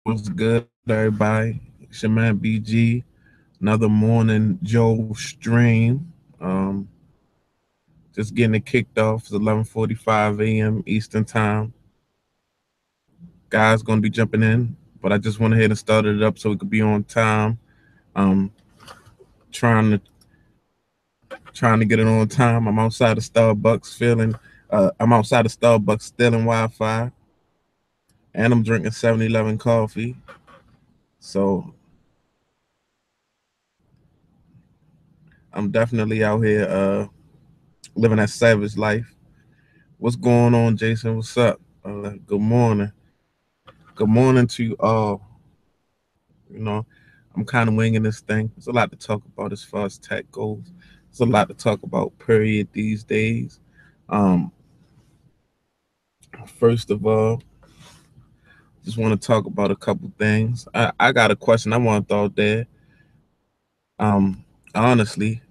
What's good, everybody? It's your man BG. Another morning Joe stream. Just getting it kicked off. It's 11:45 a.m. Eastern time. Guys, gonna be jumping in, but I just went ahead and started it up so we could be on time. Um, trying to trying to get it on time. I'm outside of Starbucks, feeling. I'm outside of Starbucks, stealing Wi-Fi, and I'm drinking 7-Eleven coffee. So I'm definitely out here living that savage life. What's going on, Jason? What's up? Good morning. Good morning to you all. You know, I'm kind of winging this thing. There's a lot to talk about as far as tech goes. There's a lot to talk about, period, these days. Um, First of all, just want to talk about a couple things. I got a question I want to throw out there. Honestly,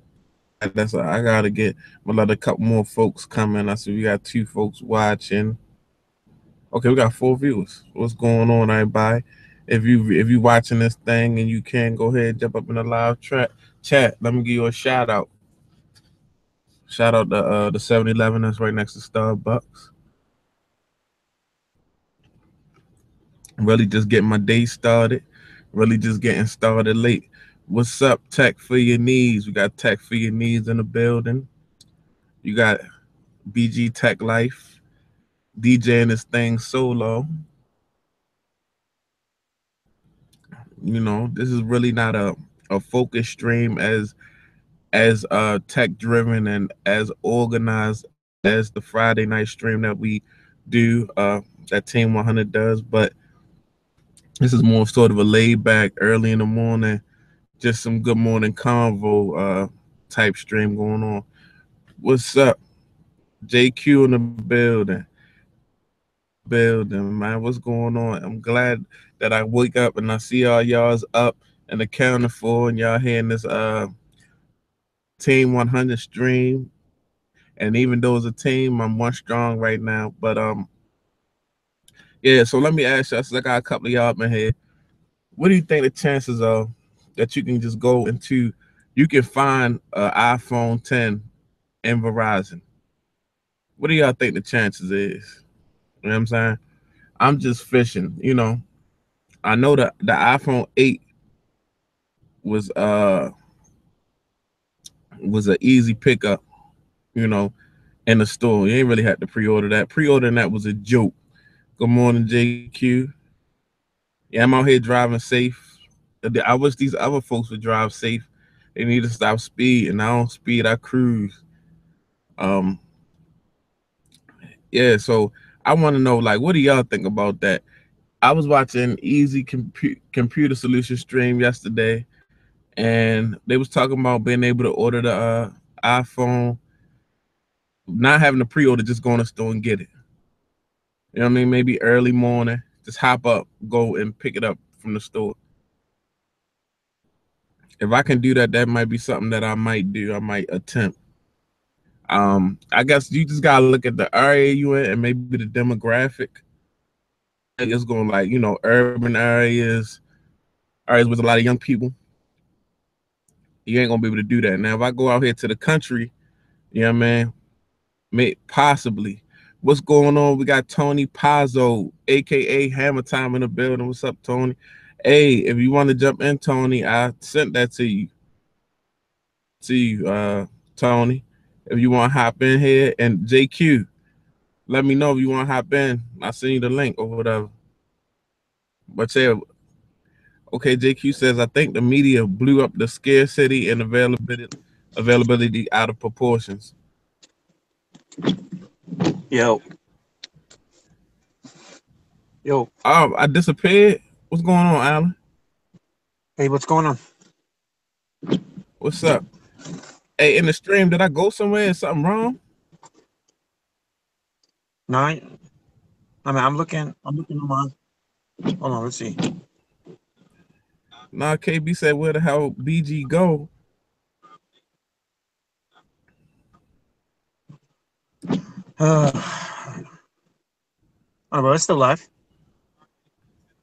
I gotta get. I'm gonna let a couple more folks come in. I see we got two folks watching. Okay, we got four viewers. What's going on, everybody? If you watching this thing and you can, go ahead and jump up in the live chat. Let me give you a shout out. Shout out to the 7-Eleven that's right next to Starbucks. Really just getting my day started. Really just getting started late. What's up, Tech for your needs? We got Tech for your needs in the building. You got BG Tech Life DJing this thing solo. This is really not a focus stream as tech driven and as organized as the Friday night stream that we do, that Team 100 does. But this is more sort of a laid back, early in the morning, just some good morning convo type stream going on. What's up, JQ in the building, man? What's going on? I'm glad that I wake up and I see all y'all's up and accounted for, and y'all hearing this Team 100 stream. And even though it's a team, I'm one strong right now. But yeah. So let me ask you, since I got a couple of y'all up in here, what do you think the chances are that you can just go into, you can find an iPhone 10 in Verizon? What do y'all think the chances is? You know what I'm saying? I'm just fishing. I know that the iPhone 8 was uh was an easy pickup. You know, in the store, you ain't really had to pre-order that. Pre-ordering that was a joke. Good morning, JQ. Yeah, I'm out here driving safe. I wish these other folks would drive safe. They need to stop speed, and I don't speed. I cruise. Um, yeah. So I want to know, like, what do y'all think about that? I was watching Easy Computer Solution stream yesterday, and they was talking about being able to order the iPhone, not having to pre-order, just go in the store and get it. You know what I mean? Maybe early morning, just hop up, go and pick it up from the store. If I can do that, that might be something that I might do. I might attempt. I guess you just gotta look at the area you in and maybe the demographic. It's going, like, urban areas with a lot of young people. You ain't gonna be able to do that. Now, if I go out here to the country, you know what I mean? May possibly. What's going on? We got Tony Pazzo, aka Hammer Time, in the building. What's up, Tony? Hey, if you want to jump in, Tony, I sent that to you. Tony. If you want to hop in here, and JQ, let me know if you want to hop in. I'll send you the link or whatever. But yeah, okay, JQ says, I think the media blew up the scarcity and availability out of proportions. Yo, yo, Oh, I disappeared. What's going on, Alan? hey, what's going on? What's up? Hey, in the stream, did I go somewhere? Is something wrong? No, I'm looking on my, hold on, let's see. Nah, KB said, where the hell BG go? Oh, bro, it's still live.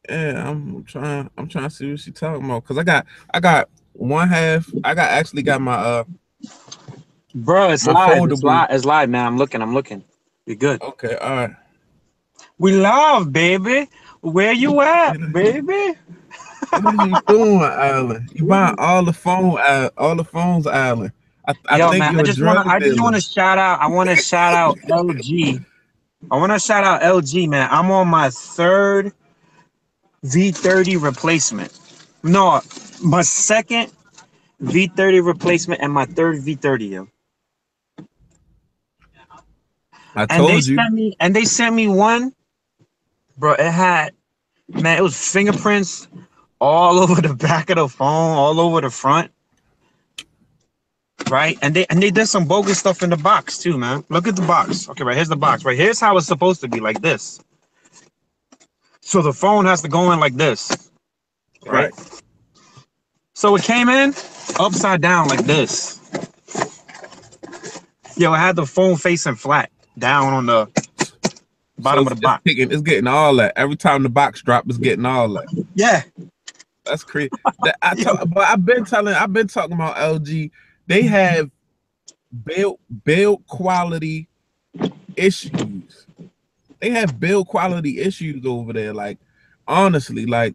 Yeah, I'm trying to see what she talking about. Cause I got one half. Actually got Bro, it's my live. It's foldable. live. It's live, man. I'm looking. I'm looking. You're good. Okay, all right. We love, baby. Where you at, baby? What are you doing, Island? You buying all the phones, Island. I Yo, think man, you're a drug I just dealer. wanna shout out. I wanna shout out LG. I wanna shout out LG, man. I'm on my third V30 replacement. No, my second V30 replacement and my third V30, yo. I And told you. they sent me one, bro. It had, man, it was fingerprints all over the back of the phone, all over the front. Right, and they did some bogus stuff in the box too, man. Look at the box. Okay, right here's the box. Right here's how it's supposed to be, like this. So the phone has to go in like this, right? Right. So it came in upside down like this. Yo, I had the phone facing flat down on the So bottom of the box. it's getting all that. Every time the box drop, it's getting all that. Yeah. That's crazy. But I've been talking about LG. They have build quality issues. They have build quality issues over there. Like, honestly, like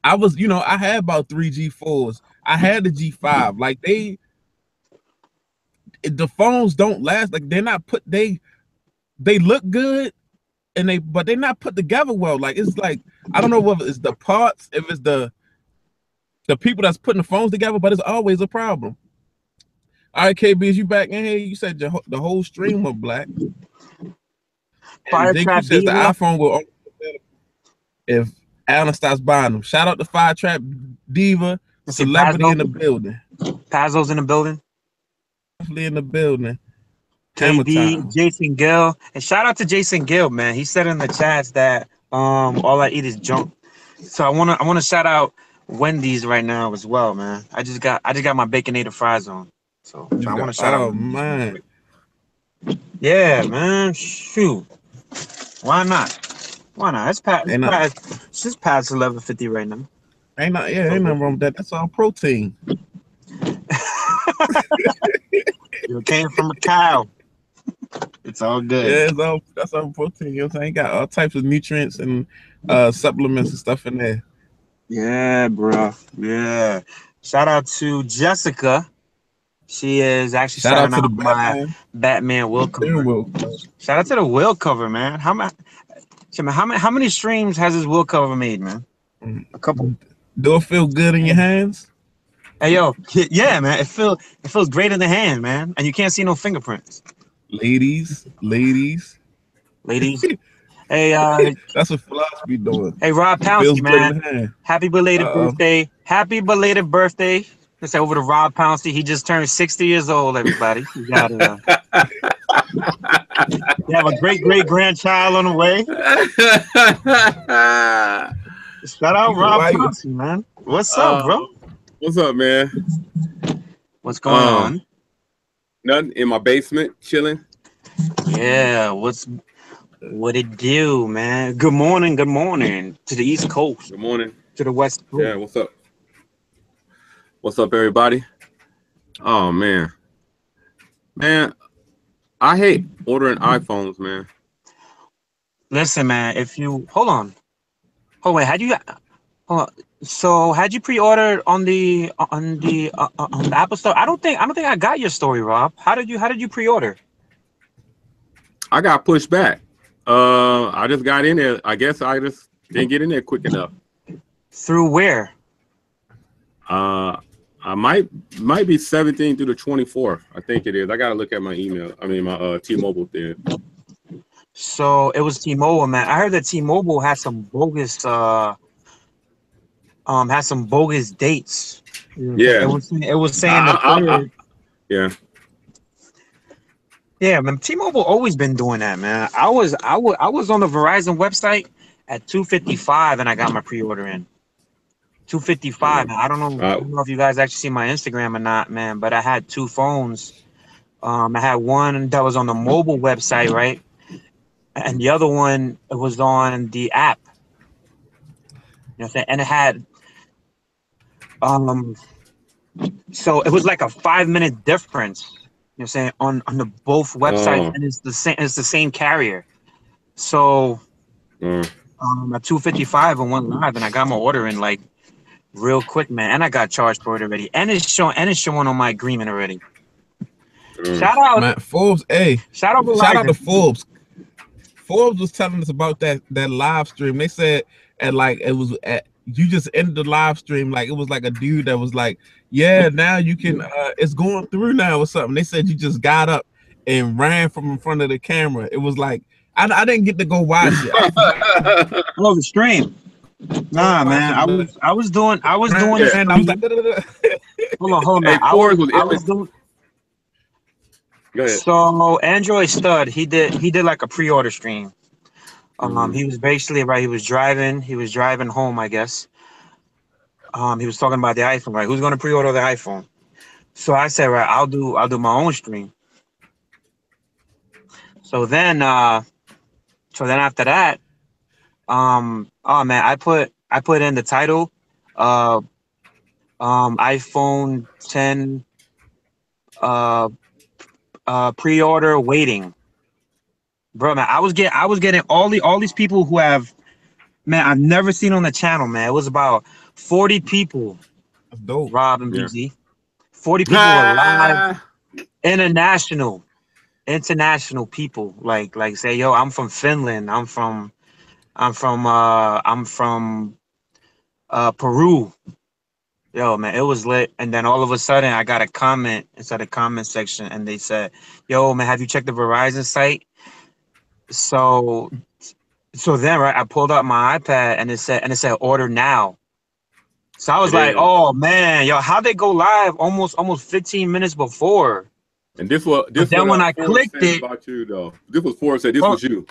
I had about 3G4s. I had the G5. Like the phones don't last. Like they're not they look good but they're not put together well. Like it's like I don't know whether it's the parts, if it's the people that's putting the phones together, but it's always a problem. All right, KB, is you back in here? You said the whole stream was black. Fire And Trap JQ says the Diva. iPhone will only if Alan starts buying them. Shout out to Fire Trap Diva, celebrity in the building. Pazzo's in the building. Definitely in the building. KD, Jason Gill, and shout out to Jason Gill, man. He said in the chats that all I eat is junk. So I wanna shout out Wendy's right now as well, man. I just got my baconator fries on. So I want to shout out. Oh man. Yeah, man. Shoot. Why not? Why not? It's past 11:50 right now. Ain't nothing wrong with that. That's all protein. You came from a cow. It's all good. Yeah, that's all protein. You know what I'm saying? Got all types of nutrients and supplements and stuff in there. Yeah, bro. Yeah. Shout out to Jessica. She is actually shout out to the Batman will cover. Shout out to the will cover, man. How many streams has this will cover made, man? A couple. Do it feel good in your hands? Hey yo, yeah, man. It feels great in the hand, man. And you can't see no fingerprints. Ladies. Hey, that's what philosophy doing. Hey, Rob Pouncey, man. Happy belated birthday. Happy belated birthday. Let's say over to Rob Pouncey. He just turned 60 years old, everybody. You have a great grandchild on the way. Shout out Rob Pouncey, man. What's up, bro? What's up, man? What's going on? Nothing, in my basement, chilling. Yeah, what it do, man? Good morning to the East Coast. Good morning to the West Coast. Yeah, what's up, everybody? Oh man, I hate ordering iPhones, man. Listen, man, if you hold on, so had you pre-ordered on the Apple Store? I don't think I got your story, Rob. How did you pre-order? I got pushed back. I just got in there. I guess I just didn't get in there quick enough. Through where? I might be 17 through the 24th. I think it is. I gotta look at my email. I mean my T-Mobile thing. So it was T-Mobile, man. I heard that T-Mobile had some bogus dates. Yeah. It was saying yeah. Yeah, man. T-Mobile always been doing that, man. I was on the Verizon website at 2:55 and I got my pre-order in. 2:55. I don't know if you guys actually see my Instagram or not, man, but I had two phones. I had one that was on the mobile website, right? And the other one was on the app. what I'm saying? And it had so it was like a 5-minute difference, you know what I'm saying, on the both websites, and it's the same carrier. So at 2:55 I went live and I got my order in like real quick, man, and I got charged for it already. And it's showing on my agreement already. Shout out, man, Forbes. Hey, shout out to Forbes. Forbes was telling us about that live stream. They said you just ended the live stream, like it was like a dude that was like, yeah, now you can it's going through now or something. They said you just got up and ran from in front of the camera. It was like I didn't get to go watch it. Oh, the stream. Nah, man, I was doing it. And I was like, hold on. Hey, I was doing. Go ahead. So Android Stud, he did like a pre-order stream. He was basically he was driving home, I guess. He was talking about the iPhone, right? Who's gonna pre-order the iPhone? So I said, right, I'll do my own stream. So then after that, oh man, I put in the title, iPhone 10 pre-order waiting. Bro, man, I was getting all these people who have, man, I've never seen on the channel, man. It was about 40 people. That's dope. Rob and BG. 40 people were live. International people. Like say, yo, I'm from Finland. I'm from Peru. Yo, man, it was lit. And then all of a sudden I got a comment inside the comment section and they said, yo, man, have you checked the Verizon site? So then, right, I pulled up my iPad and it said order now. So I was like, oh man, yo, how'd they go live almost 15 minutes before? And this then when I clicked it about you though. This was Forbes said this was you.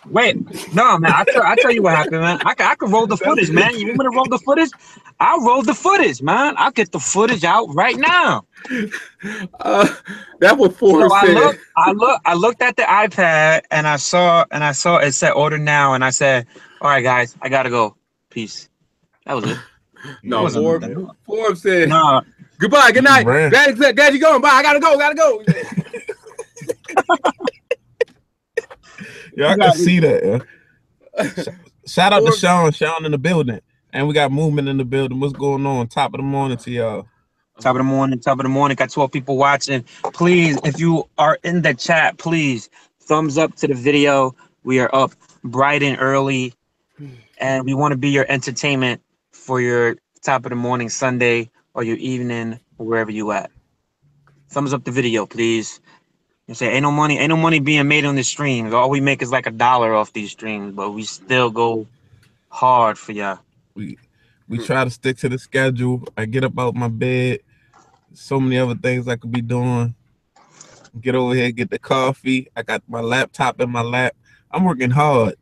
Wait, no, man, I tell you what happened, man. I could roll the footage, man. You want me to roll the footage? I'll roll the footage, man. I'll get the footage out right now. That was Forbes said. I looked at the iPad and I saw it said order now, and I said, all right, guys, I gotta go. Peace. That was it. No, Forbes said, no. Goodbye, good night. Glad you going. Bye. I gotta go. Yeah, I can see that. Yeah. Shout out to Sean in the building, and we got movement in the building. What's going on? Top of the morning to y'all. Top of the morning. Got 12 people watching. Please, if you are in the chat, please thumbs up to the video. We are up bright and early, and we want to be your entertainment for your top of the morning Sunday or your evening, or wherever you at. Thumbs up the video, please. You say ain't no money being made on the streams. All we make is like $1 off these streams, but we still go hard for y'all. We try to stick to the schedule. I get up out my bed. So many other things I could be doing. Get over here, get the coffee. I got my laptop in my lap. I'm working hard.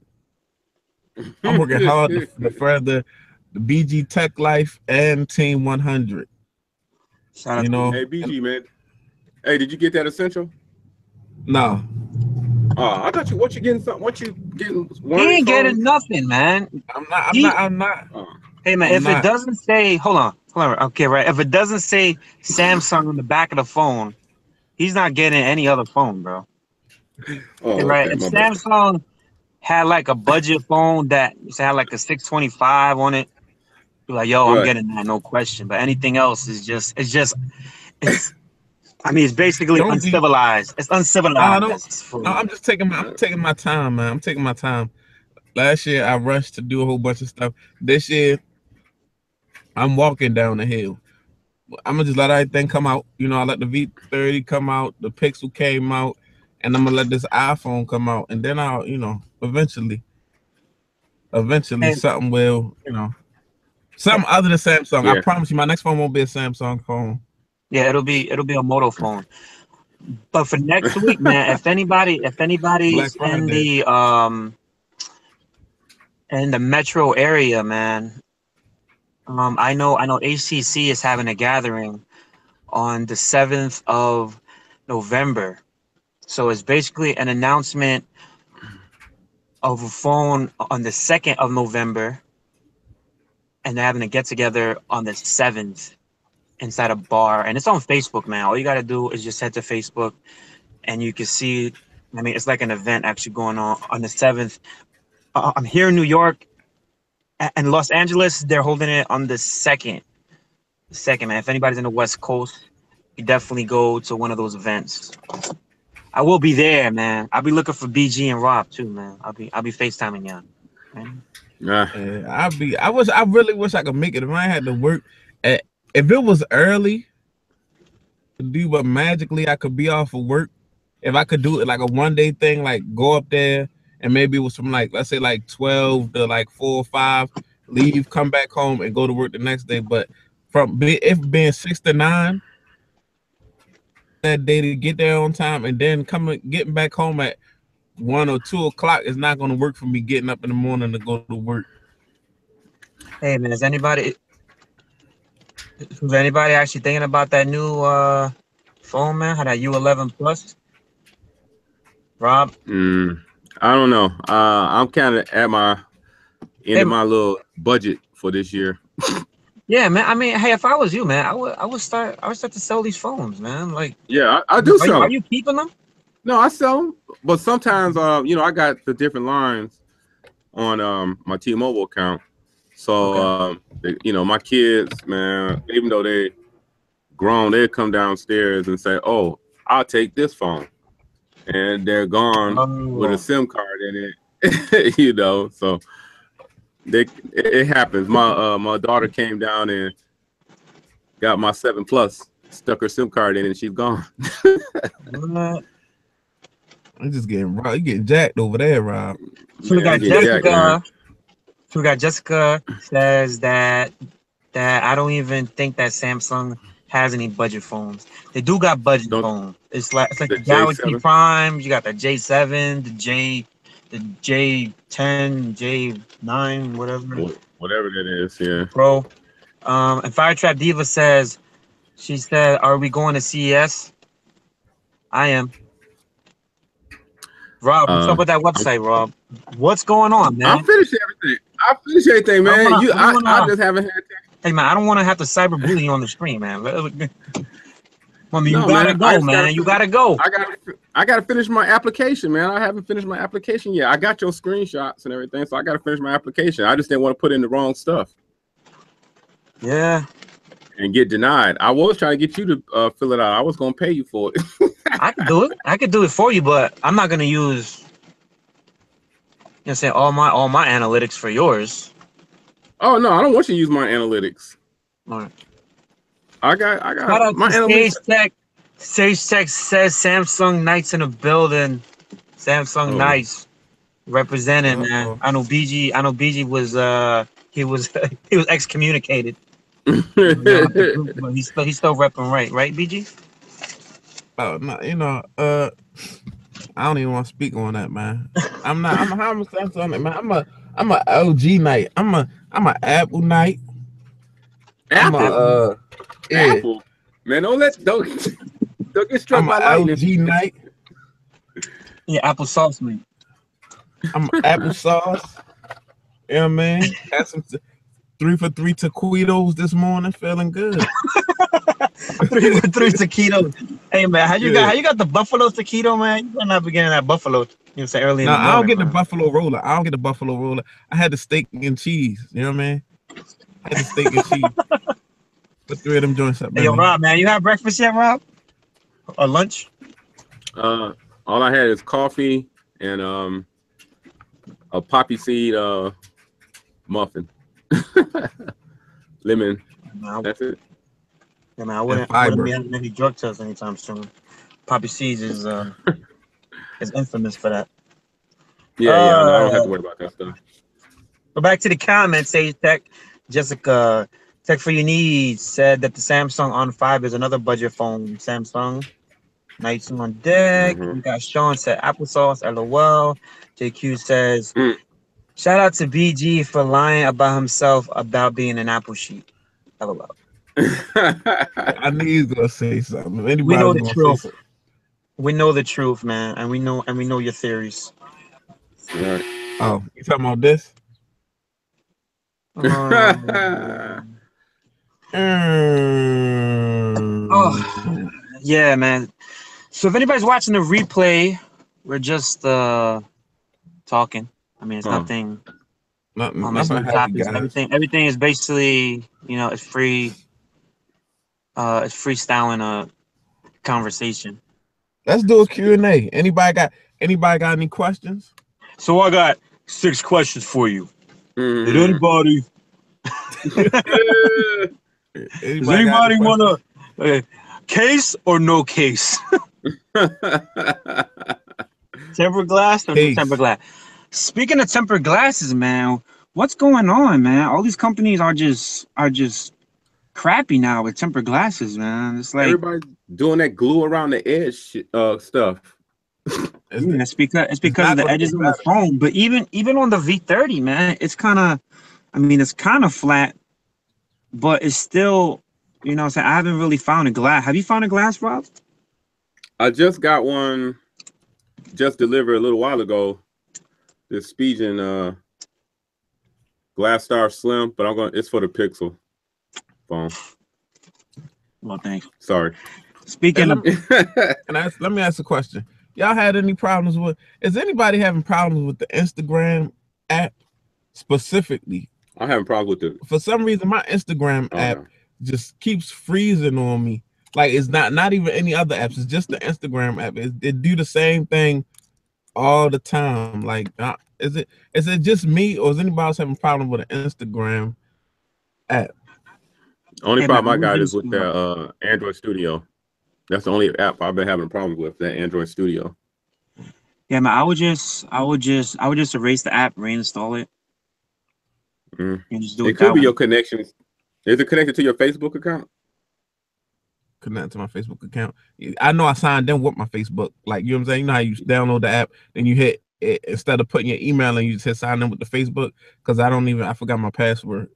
To further the BG Tech Life and Team 100. Shout out to Hey BG, man. Hey, did you get that essential? No. I thought you getting something. What you getting? He ain't getting nothing, man. I'm not. Hey man, it doesn't say, hold on. Okay, right. If it doesn't say Samsung on the back of the phone, he's not getting any other phone, bro. Right. If Samsung had like a budget phone that had like a 625 on it, be like, yo, I'm getting that, no question. But anything else is just I mean, it's basically uncivilized. It's uncivilized. No, I'm taking my time, man. I'm taking my time. Last year I rushed to do a whole bunch of stuff. This year I'm walking down the hill. I'm gonna just let everything come out. You know, I let the V30 come out, the Pixel came out, and I'm gonna let this iPhone come out, and then I'll, eventually something will, something other than Samsung. Yeah. I promise you, my next phone won't be a Samsung phone. Yeah, it'll be a Moto phone. But for next week, man, if anybody's in the metro area, man, I know ACC is having a gathering on the 7th of November. So it's basically an announcement of a phone on the 2nd of November. and they're having a get together on the 7th inside a bar, and it's on Facebook, man. All you gotta do is just head to Facebook, and you can see. I mean, it's like an event actually going on the 7th. I'm here in New York, and Los Angeles. They're holding it on the 2nd. The 2nd, man. If anybody's in the West Coast, you definitely go to one of those events. I will be there, man. I'll be looking for BG and Rob too, man. I'll be FaceTiming y'all. I really wish I could make it if I had to work. If it was early, but magically I could be off of work. If I could do it like a one-day thing, like go up there and maybe it was from like, let's say like 12 to like 4 or 5, leave, come back home and go to work the next day. But if being 6 to 9 that day to get there on time and then getting back home at 1 or 2 o'clock is not going to work for me getting up in the morning to go to work. Hey man, is anybody actually thinking about that new phone, man? How that U11 Plus? Rob? I don't know. I'm kind of at my end of my little budget for this year. Yeah, man. I mean, hey, if I was you, man, I would start to sell these phones, man. Like, yeah, I do sell them. Are you keeping them? No, I sell them, but sometimes, you know, I got the different lines on my T-Mobile account. So, you know, my kids, man, even though they grown, they come downstairs and say, "Oh, I'll take this phone," and they're gone with a SIM card in it, you know. So it happens. My daughter came down and got my 7 Plus, stuck her SIM card in, and she's gone. I'm just getting Rob. You getting jacked over there, Rob. So we got Jessica. Jessica says that I don't even think that Samsung has any budget phones. They do got budget phones. It's like the Galaxy J7 Prime. You got the J7, the J10, J9, whatever that is. Yeah. Pro. And Firetrap Diva says, she said, "Are we going to CES?" I am. Rob, what's up with that website, Rob? What's going on, man? I finished everything, man. I just haven't had time. Hey, man, I don't want to have to cyberbully you on the stream, man. I mean, you gotta go, man. You gotta go. I gotta finish my application, man. I haven't finished my application yet. I got your screenshots and everything, so I gotta finish my application. I just didn't want to put in the wrong stuff. Yeah. And get denied. I was trying to get you to fill it out. I was gonna pay you for it. I could do it. I could do it for you, but I'm not gonna use, say all my analytics for yours. Oh no, I don't want you to use my analytics. All right. I got my analytics. Sage Tech says Samsung Knights in the building. Samsung Knights representing, man. I know BG was he was excommunicated. But he's still repping right, BG? Oh no, you know, I don't even want to speak on that, man. I'm Samsung, man. I'm a LG Knight. I'm a Apple Knight. Apple. Apple. Man, don't get struck by lightning. LG Knight. Yeah, apple sauce, man. I'm applesauce. Yeah, man. Had some 3 for 3 taquitos this morning, feeling good. 3 for 3 taquitos. Hey man, how you got the buffalo taquito, man? You better not be getting that buffalo. You say early in the morning. I don't get the buffalo roller. I had the steak and cheese. You know what I mean? I had the steak and cheese. Put 3 of them joints up. Hey, yo, Rob, man, you have breakfast yet, Rob? Or lunch? All I had is coffee and a poppy seed muffin. Lemon. That's it. Yeah, man, I wouldn't be having any drug tests anytime soon. Poppy seeds is infamous for that. Yeah, no, I don't have to worry about that stuff. Go back to the comments. Sage Tech, Jessica, Tech for Your Needs said that the Samsung On 5 is another budget phone. Samsung Knights on deck. We got Sean said applesauce. LOL. JQ says, shout out to BG for lying about himself about being an Apple sheet. LOL. I knew he was gonna say something. We know the truth. We know the truth, man, and we know your theories. Right. Oh, you talking about this? Oh, yeah, man. So if anybody's watching the replay, we're just talking. I mean, it's nothing. It's no topics. Everything is basically, it's free. It's freestyling a conversation. Let's do a Q&A. Anybody got any questions? So I got 6 questions for you. Did anybody? Does anybody want a case or no case? Tempered glass or no tempered glass? Speaking of tempered glasses, man, what's going on, man? All these companies are just crappy now with tempered glasses, man. It's like everybody's doing that glue around the edge stuff. It's because of the edges on the phone. But even on the V30, man, it's kind of flat, but it's still, I haven't really found a glass. Have you found a glass, Rob? I just got one just delivered a little while ago. This Spigen Glass Star Slim, but it's for the Pixel phone. Well, thanks. Sorry. Speaking of, let me ask a question. Y'all had any problems with? Is anybody having problems with the Instagram app specifically? I'm having problems with it. For some reason, my Instagram app just keeps freezing on me. Like it's not even any other apps. It's just the Instagram app. It do the same thing all the time. Like, is it just me, or is anybody else having a problem with an Instagram app? Only problem I got is with the Android Studio. That's the only app I've been having problems with, that Android Studio. Yeah, man. I would just erase the app, reinstall it. It could be your connection. Is it connected to your Facebook account? Connect to my Facebook account. I know I signed in with my Facebook. Like, you know what I'm saying? You know how you download the app, then you hit it, instead of putting your email and you just hit sign in with the Facebook, because I forgot my password.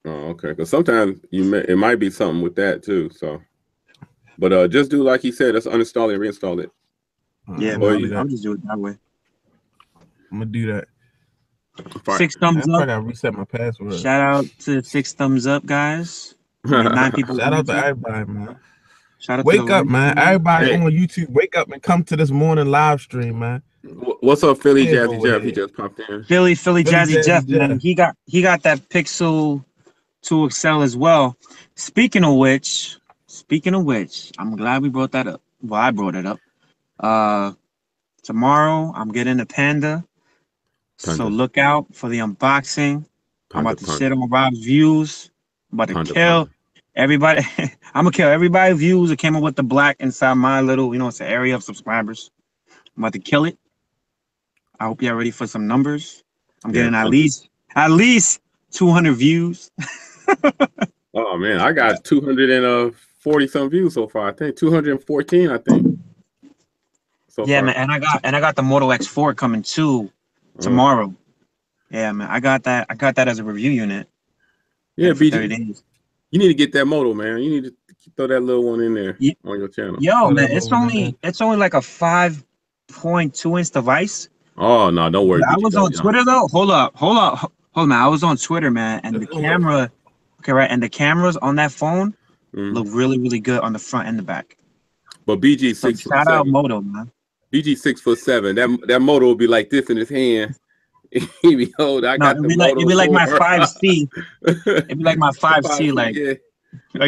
Oh, okay. Because sometimes it might be something with that too. So, but just do like he said. Let's uninstall it and reinstall it. Yeah, I'll just do it that way. I'm gonna do that. 6 thumbs up. I gotta reset my password. Shout out to 6 thumbs up, guys. 9 people. Shout out to everybody, man. Shout out wake up, man. Everybody on YouTube, wake up and come to this morning live stream, man. What's up, Philly Jazzy Jeff? He just popped in. Philly Jazzy Jeff, man. He got that Pixel 2 XL as well. Speaking of which, I'm glad we brought that up. Well, I brought it up. Tomorrow I'm getting a Panda. So look out for the unboxing. I'm about to shit on Rob's views. I'm about to kill everybody. I'm gonna kill everybody's views that came up with the black inside my little, it's an area of subscribers. I'm about to kill it. I hope y'all ready for some numbers. I'm getting at least 200 views. Oh man, I got 240 some views so far. I think 214. I think. Yeah, man, and I got the Moto X4 coming too tomorrow. Yeah, man, I got that as a review unit. Yeah, BG, you need to get that Moto, man. You need to throw that little one in there on your channel. Yo, man, it's only like a 5.2 inch device. Oh no, don't worry. I was on Twitter though. Hold up, man. I was on Twitter, man, and the camera, and the cameras on that phone look really, really good on the front and the back. But BG 6 shout out Moto, man. BG 6'7". That Moto will be like this in his hand. He be hold. It'd be like my 5C. It'd be like my 5C, like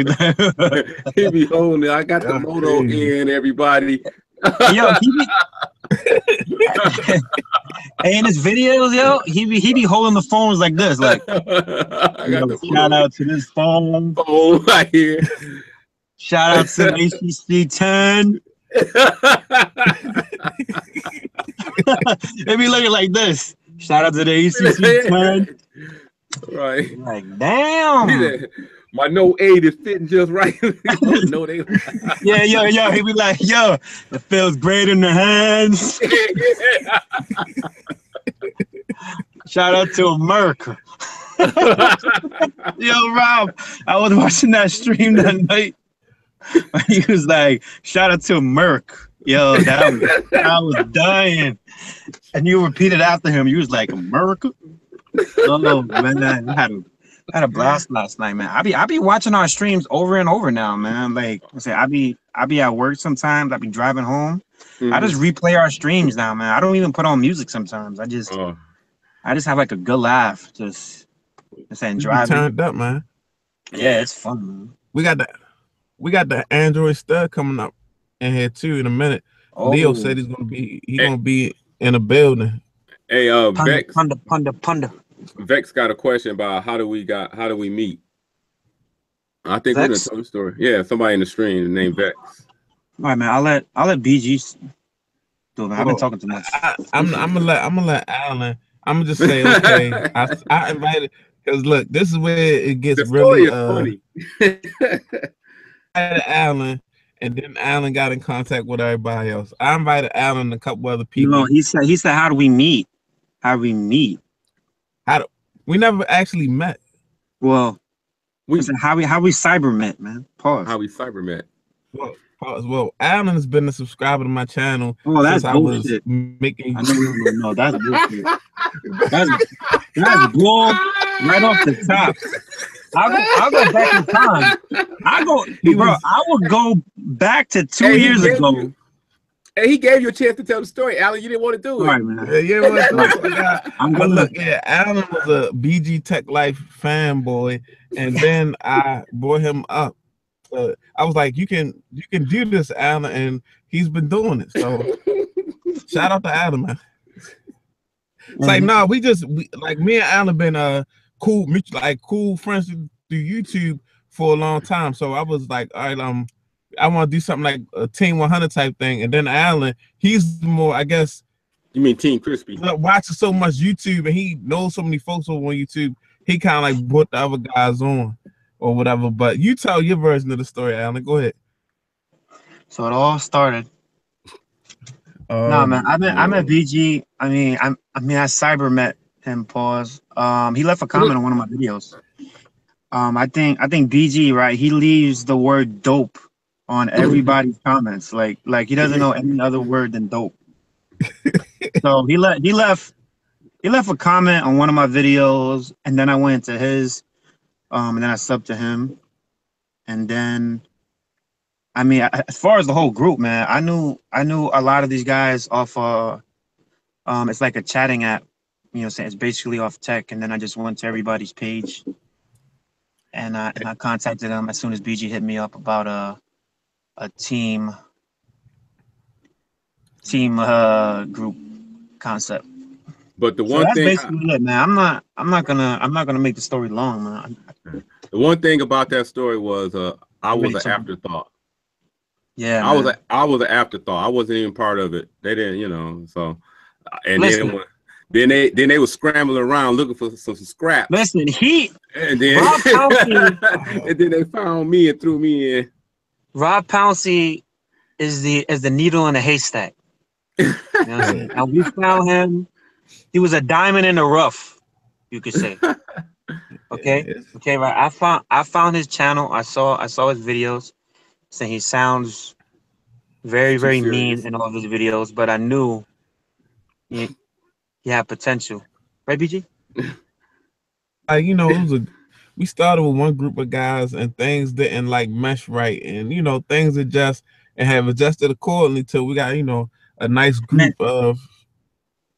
that. He be holding it. I got the Moto in, everybody. Yo, in his videos, yo, he be holding the phones like this, like. Shout out to this phone right here. Shout out to HTC 10. They be looking like this. Shout out to the HTC 10. Right. Like, damn. My Note 8 is fitting just right. Note 8. Yeah, yo. He be like, yo, it feels great in the hands. Shout out to America. Yo, Rob, I was watching that stream that night. He was like, shout out to Merck. Yo, I was dying. And you repeated after him. You was like, America? Oh man, I had a blast last night, man. I be watching our streams over and over now, man. Like I said, I be at work sometimes. I be driving home. I just replay our streams now, man. I don't even put on music sometimes. I just have like a good laugh, just saying driving. Turned up, man. Yeah, it's fun, man. We got the Android stud coming up in here too in a minute. Oh. Leo said gonna be in a building. Hey, Vex. Punda. Vex got a question about how do we meet? I think we're gonna tell the story. Yeah, somebody in the stream named Vex. All right, man. I'll let BG do it, man. I've been talking too much. I'm gonna let Alan. I'm gonna just say, okay. I invited because look, this is where it gets really funny. I invited Alan, and then Alan got in contact with everybody else. I invited Alan and a couple other people. No, he said, how do we meet? How do we meet? We never actually met. Well, how we cyber met, man. Pause. How we cyber met. Well, Alan has been a subscriber to my channel. Oh, that's since bullshit. I was making. No, that's bullshit. That's bull right off the top. I'll go back in time. I would go back to 2 years ago. Hey, he gave you a chance to tell the story, Alan. You didn't want to do it. Right, man. Alan was a BG Tech Life fanboy, and then I brought him up. I was like, you can do this, Alan, and he's been doing it. So shout out to Alan, man. It's like, no, we like me and Alan been cool friends through YouTube for a long time. So I was like, all right, I want to do something like a Team 100 type thing. And then Alan, he's more, I guess. You mean Team Crispy? Watches so much YouTube and he knows so many folks over on YouTube. He kind of like brought the other guys on or whatever. But you tell your version of the story, Alan. Go ahead. So it all started. No, man. I met BG. I cyber met him. Pause. He left a comment on one of my videos. I think BG, right? He leaves the word dope on everybody's comments. Like he doesn't know any other word than dope. So he left a comment on one of my videos, and then I went to his, and then I subbed to him, and then, as far as the whole group, man, I knew a lot of these guys off. It's like a chatting app, it's basically off tech, and then I just went to everybody's page, and I contacted them as soon as BG hit me up about a team group concept. But the one thing, basically it, man. I'm not gonna make the story long, man. The one thing about that story was I was an afterthought. Yeah, I was an afterthought. I wasn't even part of it. They didn't, so. And then they were scrambling around looking for some scraps. Listen, and then and then they found me and threw me in. Rob Pouncey is the needle in a haystack. You know what I'm saying? And we found him. He was a diamond in the rough, you could say. Okay, right. I found his channel. I saw his videos. So he sounds very, very mean in all of his videos, but I knew he had potential. Right, BG? We started with one group of guys and things didn't mesh right, and things adjust and have adjusted accordingly till we got a nice group of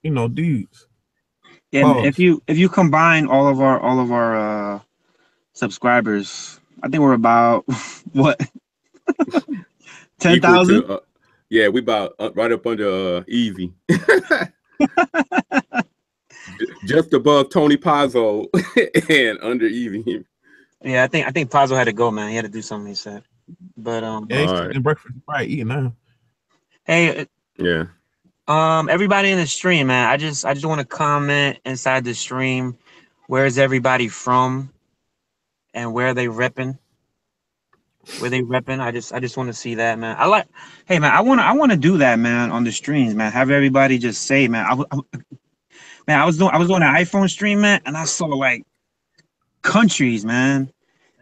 dudes. Yeah, man, if you combine all of our subscribers, I think we're about what 10,000. Yeah, we about right up under Easy. Just above Tony Pazzo and under Evie. Yeah, I think Pazzo had to go, man. He had to do something, he said. But he's eating breakfast, right? Eating now. Hey, yeah. Everybody in the stream, man. I just want to comment inside the stream. Where is everybody from? And where are they repping? Where they repping? I just want to see that, man. Hey, man. I want to do that, man, on the streams, man. Have everybody just say, man. I was doing an iPhone stream, man, and I saw countries, man,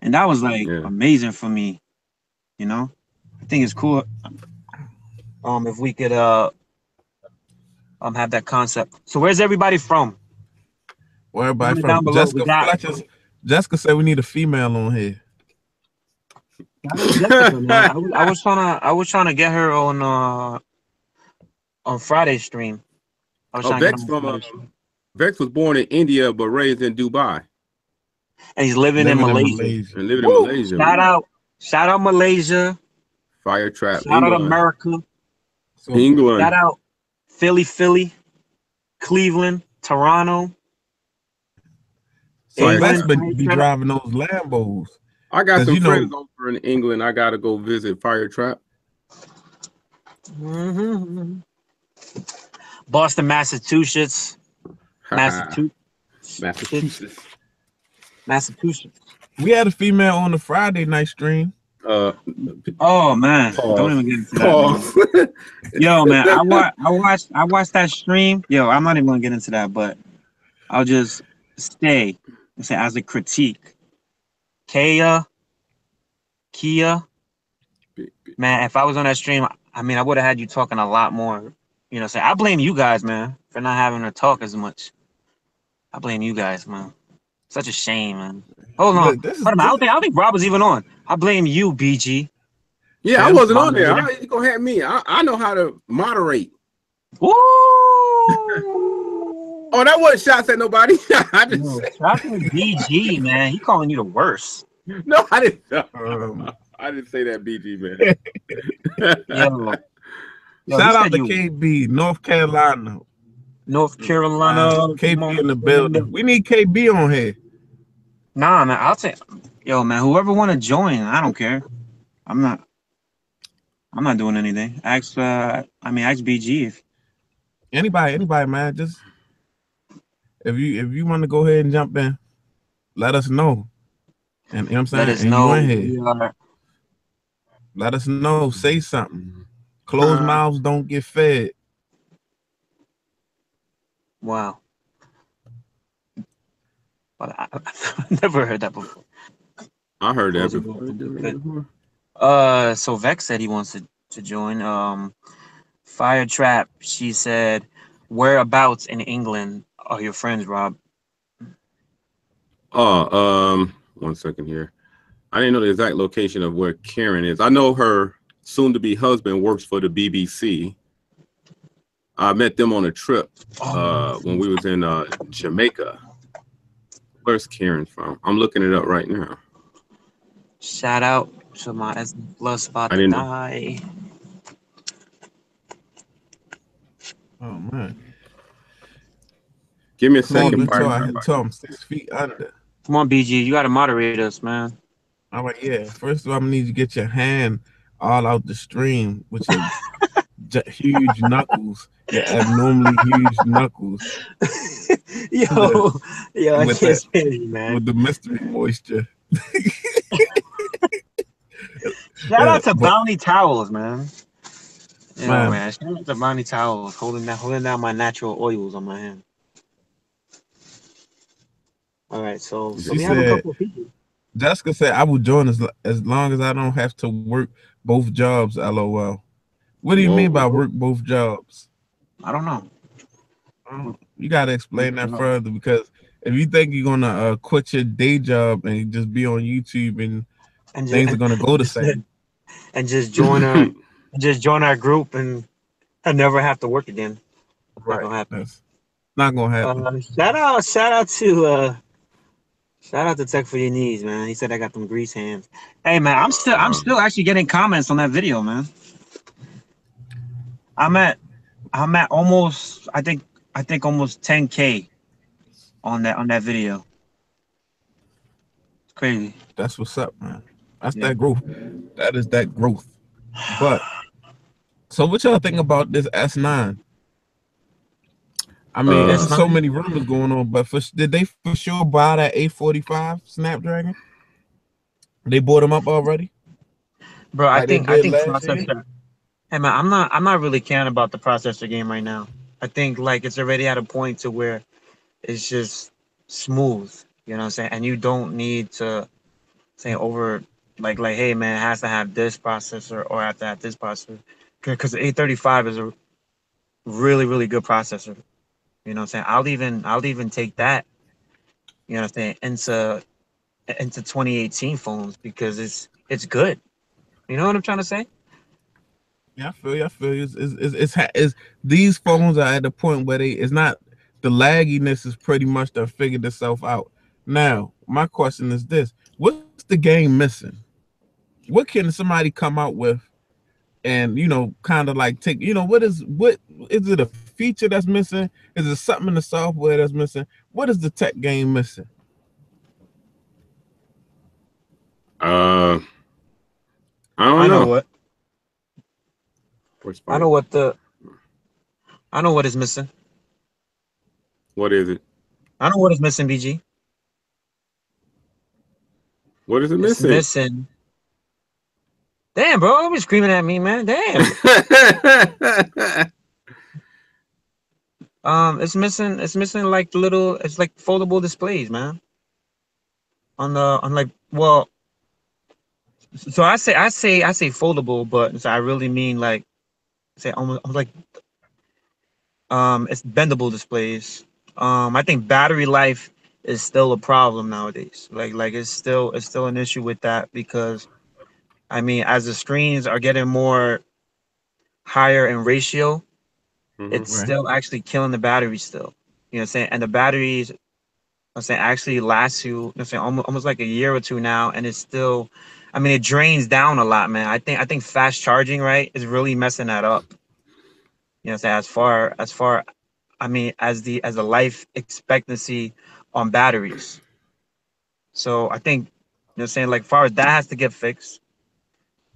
and that was amazing for me. I think it's cool. If we could have that concept. So where's everybody from? Where everybody Comment down from? below. We got Jessica said we need a female on here. shout out Jessica, man. I was trying to get her on Friday's stream. I was Oh, trying to get Vex him on from Friday's stream. Vex was born in India but raised in Dubai And he's living in Malaysia. and living Woo! in Malaysia. Shout out Malaysia. Fire Trap, Shout out England. America. So, England. Shout out Philly, Cleveland, Toronto. so Fire Vex Trap. be driving those Lambos. I got 'Cause some you know- friends over in England. I gotta go visit Fire Trap. Mm-hmm. Boston, Massachusetts. Massachusetts. Massachusetts. We had a female on the Friday night stream. Oh man, Pause. don't even get into that. Man. Yo, man, I watched that stream. Yo, I'm not even gonna get into that, but I'll just say as a critique. Kia, man, if I was on that stream, I mean, I would have had you talking a lot more. You know, say I blame you guys, man, for not having her talk as much. I blame you guys, man. Such a shame, man. Hold on. Look, I don't think Rob was even on. I blame you, BG. Yeah, I wasn't on there. How you gonna have me? I know how to moderate. Woo! Oh, that wasn't shots at nobody. I just Yo, shout out to BG, man. He calling you the worst. no, I didn't. I didn't say that, BG, man. Yo, Shout who out said to you? KB, North Carolina. North Carolina. KB in the building. We need KB on here. Nah, man. I'll take. Yo, man. Whoever want to join, I don't care. I'm not doing anything. Ask BG if Anybody, man. Just if you want to go ahead and jump in, let us know. And you know what I'm saying? let us And know. you in here. Let us know. Say something. Closed mouths don't get fed. Wow. But I've never heard that before. I heard that before. So Vex said he wants to join. Fire Trap, she said, whereabouts in England are your friends, Rob? Oh, 1 second here. I didn't know the exact location of where Karen is. I know her soon-to-be husband works for the BBC. I met them on a trip when we was in Jamaica. Where's Karen from? I'm looking it up right now. Shout out to my plus spot I to didn't know. die. Oh man. Give me a Come on, second. until I'm 6 feet under. Come on, BG, you gotta moderate us, man. I'm like, yeah. First of all, I'm gonna need you to get your hand all out the stream with your huge knuckles, your abnormally huge knuckles. yo, I with can't that- stand you, man. With the mystery moisture. Shout out to Bounty Towels, man. Yeah, Man. man. Shout out to Bounty Towels holding down my natural oils on my hand. All right, so She we have a said- couple of people. Jessica said, I will join as long as I don't have to work both jobs, LOL. What do you mean by work both jobs? I don't know. You got to explain that further, because if you think you're going to quit your day job and just be on YouTube and things are going to go the same. And just join our group and never have to work again. Right. Not gonna happen. That's not going to happen. Shout out to Tech for Your Knees, man. He said I got them grease hands. Hey man, I'm still actually getting comments on that video, man. I'm at almost I think almost 10K on that video. It's crazy. That's what's up, man. That's that growth. That is that growth. But so what y'all think about this S9? I mean, there's so many rumors going on, but did they for sure buy that A45 Snapdragon? They bought them up already? Bro, I Like think they did last processor. year? Hey man, I'm not really caring about the processor game right now. I think like it's already at a point to where it's just smooth, you know what I'm saying? And you don't need to say over like hey man, it has to have this processor or have to have this processor. Because the A35 is a really, really good processor. You know what I'm saying? I'll even take that You know what I'm saying? Into 2018 phones because it's good. You know what I'm trying to say? Yeah, I feel you. I feel you. It's these phones are at the point where it's not the lagginess is pretty much done figured itself out. Now, my question is this: what's the game missing? What can somebody come out with, and kind of like take what is it a feature that's missing? Is it something in the software that's missing? What is the tech game missing? I I don't know know. what. I know what is missing. What is it? I know what is missing, BG. What is it It's missing? missing. Damn, bro, don't be screaming at me, man. Damn. It's missing like it's like foldable displays, man. So I say foldable, but I really mean like say almost like it's bendable displays. I think battery life is still a problem nowadays. Like it's still an issue with that because I mean as the screens are getting more higher in ratio, it's Right. still actually killing the battery still. You know what I'm saying? And the batteries I'm saying actually lasts you, I'm saying almost like a year or two now, and it's still, I mean, it drains down a lot, man. I think fast charging, right, is really messing that up. You know, what I'm saying as far, I mean, as the life expectancy on batteries. So I think, you know, what I'm saying like, far as that has to get fixed.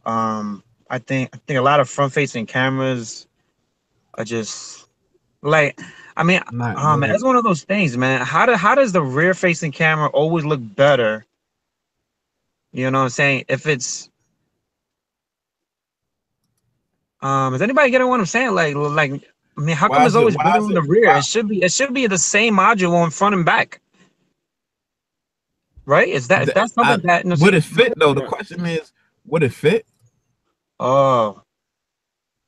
I think a lot of front facing cameras are just like, I mean, Not man, good. it's one of those things, man. How does the rear facing camera always look better? You know what I'm saying? If it's is anybody getting what I'm saying? Like I mean, how come Why it's is it? always Why better is on it? the rear? Why? It should be the same module on front and back, right? Is that something that you know, Would saying? it fit though? The question is, would it fit? Oh,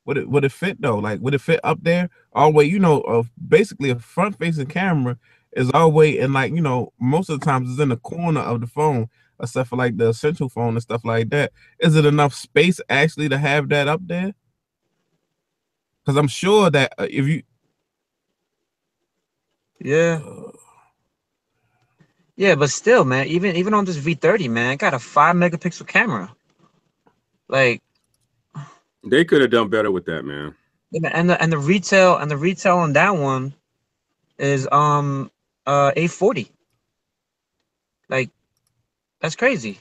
Would it fit though? Like, would it fit up there? All the way, basically a front facing camera is all the way, and like most of the times it's in the corner of the phone, except for like the essential phone and stuff like that. Is it enough space actually to have that up there? Because I'm sure that if you, yeah, yeah, but still, man, even on this V30, man, it got a 5 megapixel camera. Like, They could have done better with that, man. and the retail on that one is 840. Like, that's crazy.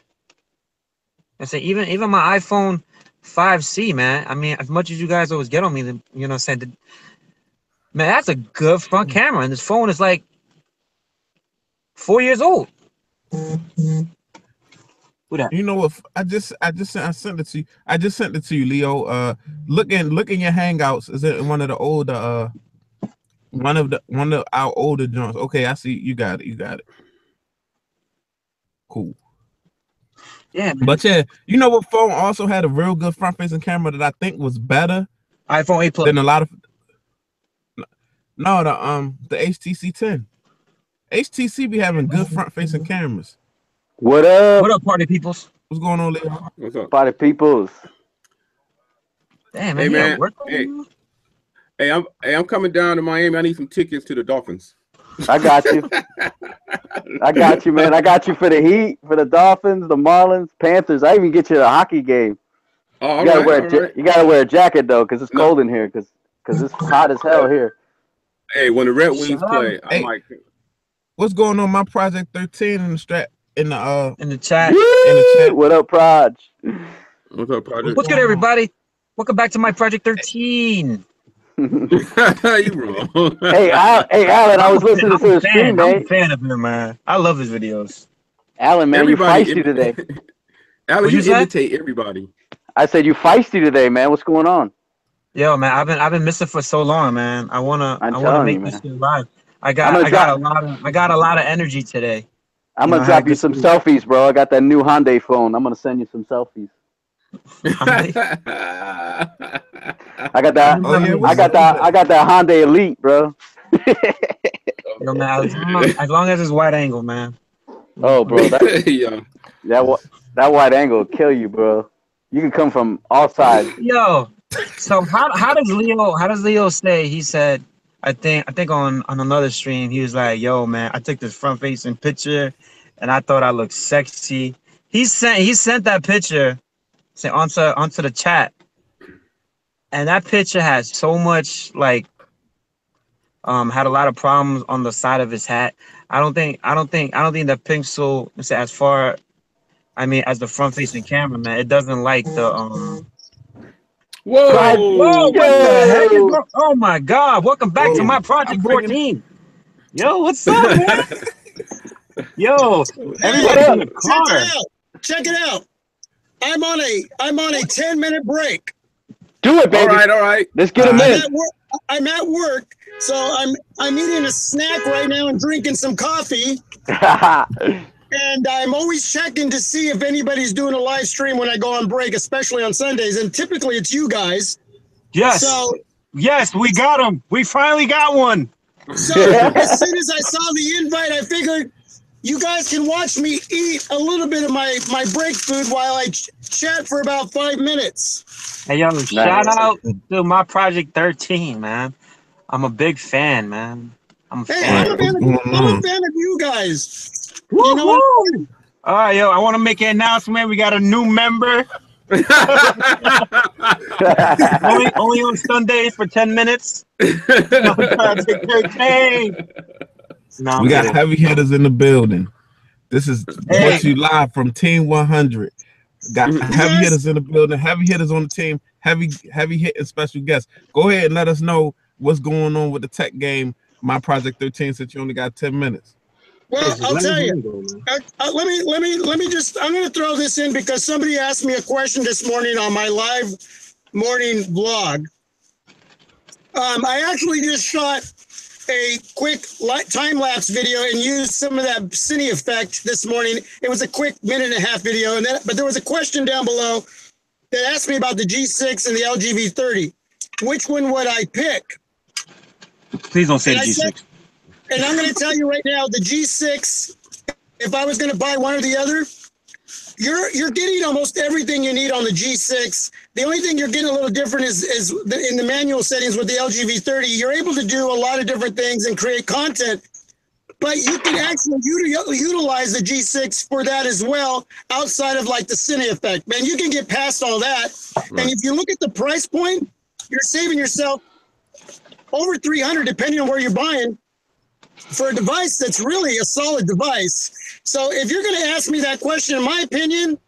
I say even my iPhone 5C, man. I mean, as much as you guys always get on me, then you know, what I'm saying, man, that's a good front camera, and this phone is like 4 years old. Who that? you know what? I sent it to you. I just sent it to you, Leo. Look in your Hangouts. Is it one of the older one of our older joints? Okay, I see. You got it. You got it. Cool. Yeah, man. But yeah, you know what phone also had a real good front facing camera that I think was better iPhone 8 Plus. than a lot of the HTC 10. HTC be having good front facing cameras. What up, What up, party peoples? What's going on, Leo? What's up? party peoples? Damn, Hey, man, he at man. work. I'm coming down to Miami. I need some tickets to the Dolphins. I got you. I got you, man. I got you for the Heat, for the Dolphins, the Marlins, Panthers. I even get you the hockey game. Oh, You gotta wear a jacket though, cause it's cold in here, cause it's hot as hell here. Hey, when the Red Wings play, I'm Hey. like, What's going on? My Project 13 in the strap in the In the chat. in the chat. What up, Proj? what's up, Project? What's good, everybody? Welcome back to my Project 13. You wrong. Hey, Alan, I was listening to the stream, I'm a mate. fan of him, man. I love his videos. Alan, man, you feisty today. Alan, you What'd you say? imitate everybody. I said you feisty today, man. What's going on? Yo, man, I've been missing for so long, man. I wanna telling make you, this man. shit live. I gonna got a lot of energy today. I'm You gonna know, I drop had you good some sleep. selfies, bro. I got that new Hyundai phone. I'm gonna send you some selfies. I got that. Oh yeah, I got that Hyundai Elite, bro. Yo, man, as long as it's wide angle, man. Oh, bro, Yeah. that wide angle will kill you, bro. You can come from all sides. Yo, so how does Leo say? He said, I think on another stream he was like, "Yo, man, I took this front facing picture, and I thought I looked sexy." He sent that picture, onto the chat, and that picture has so much like had a lot of problems on the side of his hat. I don't think the pixel as far, as the front facing camera, man, it doesn't like the Whoa! Whoa, what the heck is Yo. going? Oh my God! Welcome back to my Project 14. Yo, what's up, man? Yo, everybody in the car. Check it out. I'm on a 10-minute break. Do it, baby. All right. Let's get him in. I'm at work, so I'm eating a snack right now and drinking some coffee. And I'm always checking to see if anybody's doing a live stream when I go on break, especially on Sundays. And typically it's you guys. Yes. So yes, we got him. We finally got one. So as soon as I saw the invite, I figured you guys can watch me eat a little bit of my break food while I chat for about 5 minutes. Hey, yo, shout out to my Project 13, man. I'm a big fan, man. I'm a fan. I'm a fan of you guys. Woo-hoo! You know what? All right, yo, I want to make an announcement. We got a new member. only on Sundays for 10 minutes. Project 13. No, We got heavy hitters in the building. This is what you live from Team 100. Got heavy hitters in the building, heavy hitters on the team, heavy hitting special guests. Go ahead and let us know what's going on with the tech game, my Project 13, since you only got 10 minutes. Well, I'll tell you. Let me just. I'm going to throw this in because somebody asked me a question this morning on my live morning vlog. I actually just shot a quick time-lapse video and used some of that cine effect this morning. It was a quick 1.5-minute video, but there was a question down below that asked me about the G6 and the LG V30. Which one would I pick? Please don't say the G6. And I'm going to tell you right now, the G6, if I was going to buy one or the other, you're getting almost everything you need on the G6. The only thing you're getting a little different is in the manual settings with the LG V30. You're able to do a lot of different things and create content, but you can actually utilize the G6 for that as well, outside of like the cine effect. Man, you can get past all that. Right. And if you look at the price point, you're saving yourself over $300, depending on where you're buying, for a device that's really a solid device. So if you're going to ask me that question, in my opinion,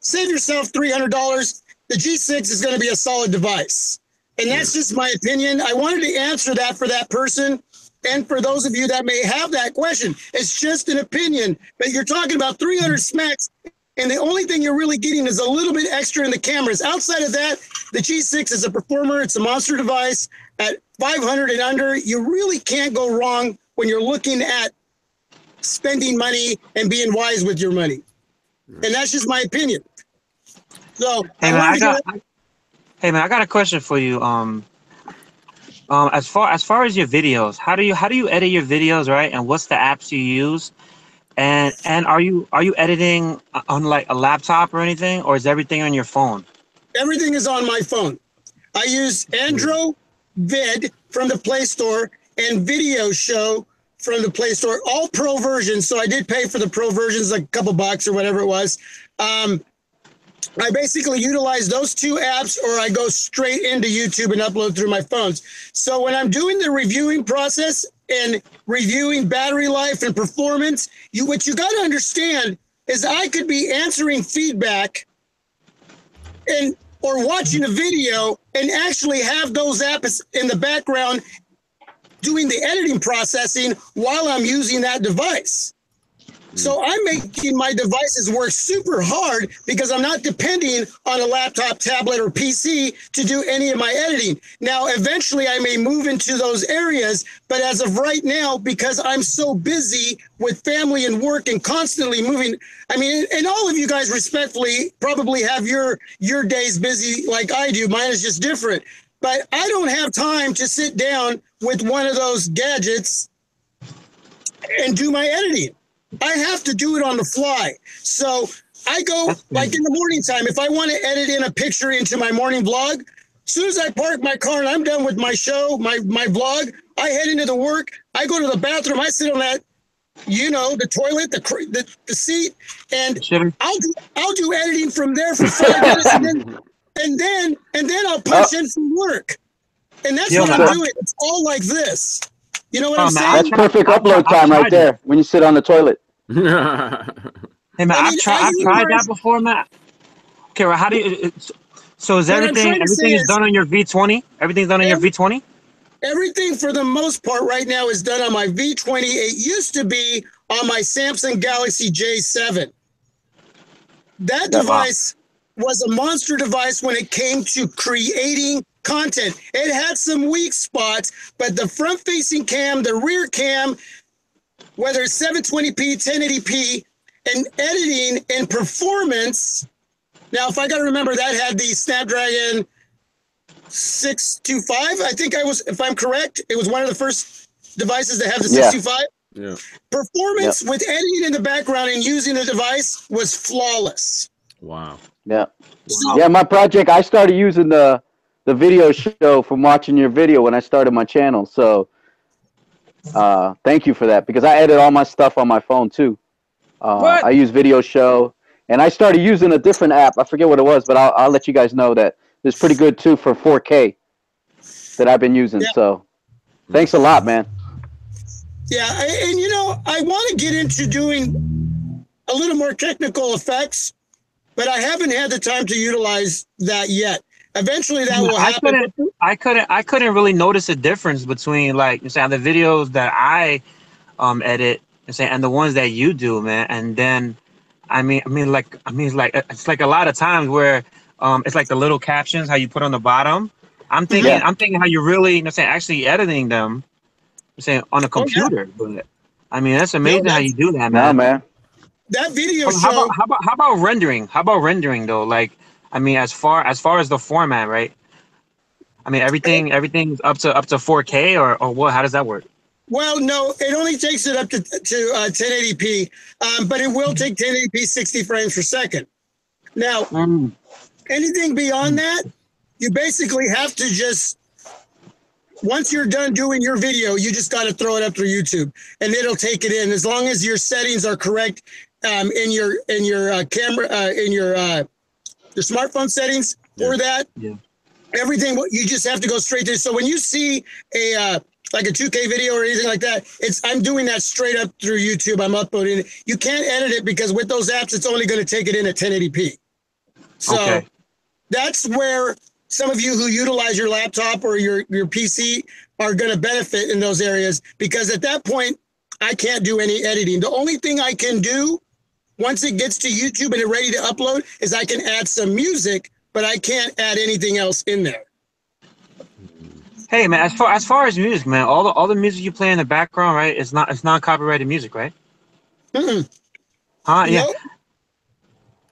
save yourself $300. The G6 is going to be a solid device. And that's just my opinion. I wanted to answer that for that person. And for those of you that may have that question, it's just an opinion. But you're talking about 300 smacks, and the only thing you're really getting is a little bit extra in the cameras. Outside of that, the G6 is a performer. It's a monster device. At 500 and under, you really can't go wrong when you're looking at spending money and being wise with your money. And that's just my opinion. So, hey man, I got a question for you. As far as your videos, how do you edit your videos, right? And what's the apps you use? And are you editing on like a laptop or anything, or is everything on your phone? Everything is on my phone. I use Andro Vid from the Play Store and Video Show from the Play Store, all pro versions. So I did pay for the pro versions, like a couple bucks or whatever it was. I basically utilize those two apps, or I go straight into YouTube and upload through my phones. So when I'm doing the reviewing process and reviewing battery life and performance, what you got to understand is I could be answering feedback or watching a video and actually have those apps in the background doing the editing processing while I'm using that device. So I'm making my devices work super hard because I'm not depending on a laptop, tablet, or PC to do any of my editing. Now, eventually I may move into those areas, but as of right now, because I'm so busy with family and work and constantly moving, I mean, and all of you guys respectfully probably have your days busy like I do. Mine is just different. But I don't have time to sit down with one of those gadgets and do my editing. I have to do it on the fly. So I go like in the morning time. If I want to edit in a picture into my morning vlog, as soon as I park my car and I'm done with my show, my vlog, I head into the work. I go to the bathroom. I sit on that, the toilet, the seat, and I'll do editing from there for 5 minutes, and then I'll punch in some work. And that's what I'm doing. It's all like this. You know what I'm saying? That's perfect upload time right there when you sit on the toilet. Hey man, I've tried that before, man. Okay, well, how do you? So is everything is done on your V20? Everything's done on your V20? Everything for the most part right now is done on my V20. It used to be on my Samsung Galaxy J7. That device was a monster device when it came to creating content. It had some weak spots, but the front-facing cam, the rear cam, whether it's 720p, 1080p, and editing and performance. Now, if I got to remember, that had the Snapdragon 625. I think if I'm correct, it was one of the first devices that have the 625. Yeah. Performance with editing in the background and using the device was flawless. Wow. Yeah. Yeah, my project, I started using the video show from watching your video when I started my channel. So thank you for that, because I edit all my stuff on my phone too. I use Video Show, and I started using a different app. I forget what it was, but I'll let you guys know that it's pretty good too for 4K that I've been using. So thanks a lot, man. Yeah, and I want to get into doing a little more technical effects, but I haven't had the time to utilize that yet. Eventually that will happen. I couldn't really notice a difference between, like, you say, the videos that I edit and the ones that you do, man. And then it's like a lot of times where it's like the little captions how you put on the bottom. I'm thinking how you really actually editing them on a computer. But I mean, that's amazing how you do that, man. Nah, man. That video show. How about rendering? How about rendering though? Like, I mean, as far as the format, right? I mean, everything's up to 4K or what? How does that work? Well, no, it only takes it up to 1080p, but it will take 1080p 60 frames per second. Now, anything beyond that, you basically have to just, once you're done doing your video, you just got to throw it up through YouTube, and it'll take it in as long as your settings are correct in your camera in your smartphone settings for that. Yeah. Everything you just have to go straight to. So when you see like a 2K video or anything like that, I'm doing that straight up through YouTube. I'm uploading it. You can't edit it because with those apps, it's only going to take it in at 1080p. So that's where some of you who utilize your laptop or your PC are going to benefit in those areas, because at that point, I can't do any editing. The only thing I can do once it gets to YouTube and it's ready to upload is I can add some music, but I can't add anything else in there. Hey man, as far as music, man, all the music you play in the background, right? It's not copyrighted music, right? Mm-mm. Huh? Yeah.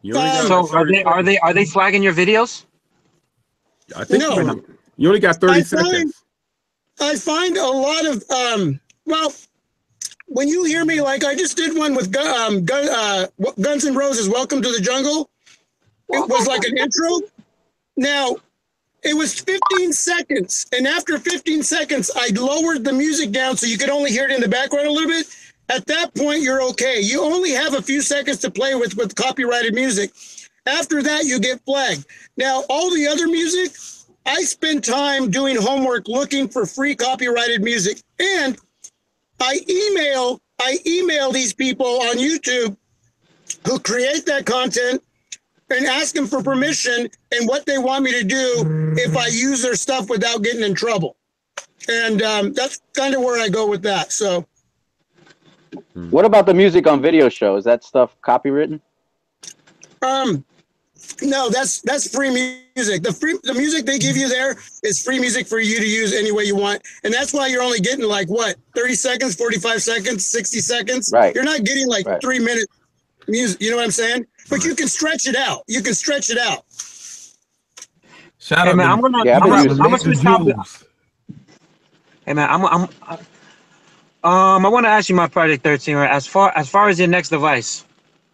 Nope. So are they flagging your videos? I think no. You only got 30 seconds. I find a lot of well, when you hear me, like I just did one with Guns N' Roses, "Welcome to the Jungle." It was like an intro. Now, it was 15 seconds, and after 15 seconds, I lowered the music down so you could only hear it in the background a little bit. At that point, you're okay. You only have a few seconds to play with copyrighted music. After that, you get flagged. Now, all the other music, I spend time doing homework looking for free copyrighted music, and I email these people on YouTube who create that content and ask them for permission and what they want me to do if I use their stuff without getting in trouble. And that's kind of where I go with that. So, what about the music on Video Show? Is that stuff copywritten? No, that's free music. The music they give you there is free music for you to use any way you want. And that's why you're only getting like what, 30 seconds, 45 seconds, 60 seconds. Right. You're not getting like 3 minute music. You know what I'm saying? But you can stretch it out. You can stretch it out. Shout out, man, I'm gonna switch topics. Hey man, I want to ask you my Project 13, right? As far as your next device,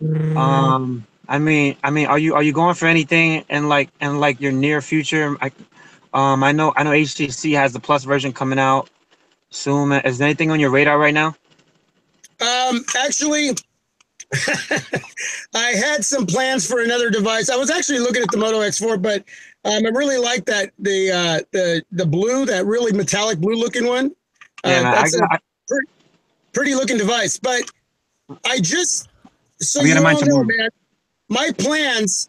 I mean, are you going for anything in like your near future? I know HTC has the Plus version coming out soon. Is there anything on your radar right now? Actually, I had some plans for another device. I was actually looking at the Moto X4, but I really like that the blue, that really metallic blue looking one. Yeah, man, that's a pretty looking device. But I just so you all know, man, my plans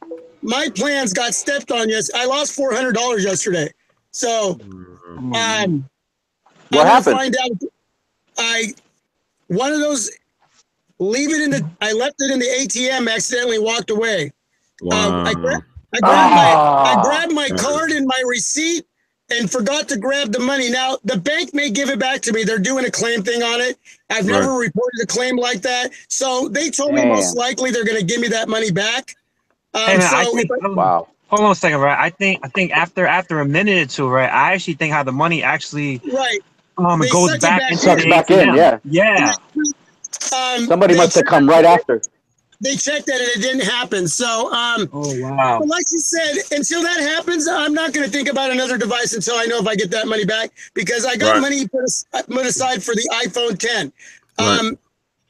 got stepped on. Yes, I lost $400 yesterday. So what happened? Find out. One of those. I left it in the ATM, accidentally walked away. Wow. I grabbed my card and my receipt and forgot to grab the money. Now, the bank may give it back to me. They're doing a claim thing on it. I've never reported a claim like that. So they told me most likely they're going to give me that money back. Wow. Hold on a second, right? I think after a minute or two, right, I actually think how the money actually goes back into the ATM. Yeah. Somebody must have come right after. They checked that and it didn't happen. So, oh wow! But like you said, until that happens, I'm not going to think about another device until I know if I get that money back, because I got money put aside for the iPhone 10.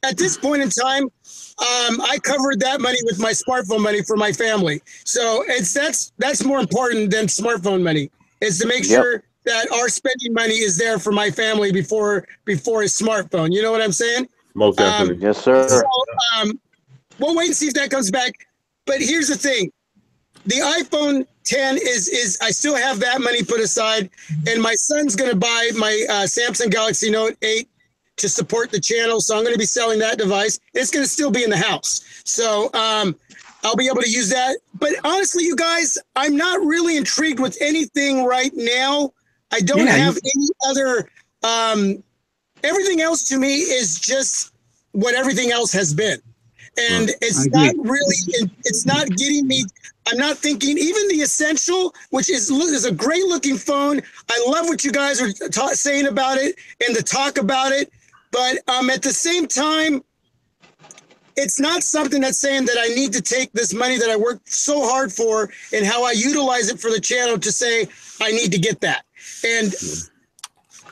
At this point in time, I covered that money with my smartphone money for my family. So that's more important than smartphone money, is to make sure that our spending money is there for my family before a smartphone. You know what I'm saying? Most definitely. Yes, sir. So, we'll wait and see if that comes back. But here's the thing. The iPhone 10 is I still have that money put aside, and my son's going to buy my Samsung Galaxy Note 8 to support the channel. So I'm going to be selling that device. It's going to still be in the house. So I'll be able to use that. But honestly, you guys, I'm not really intrigued with anything right now. I don't have any other everything else to me is just what everything else has been. And it's not really, it's not getting me, I'm not thinking, even the Essential, which is a great looking phone. I love what you guys are saying about it and the talk about it. But at the same time, it's not something that's saying that I need to take this money that I worked so hard for and how I utilize it for the channel to say, I need to get that. And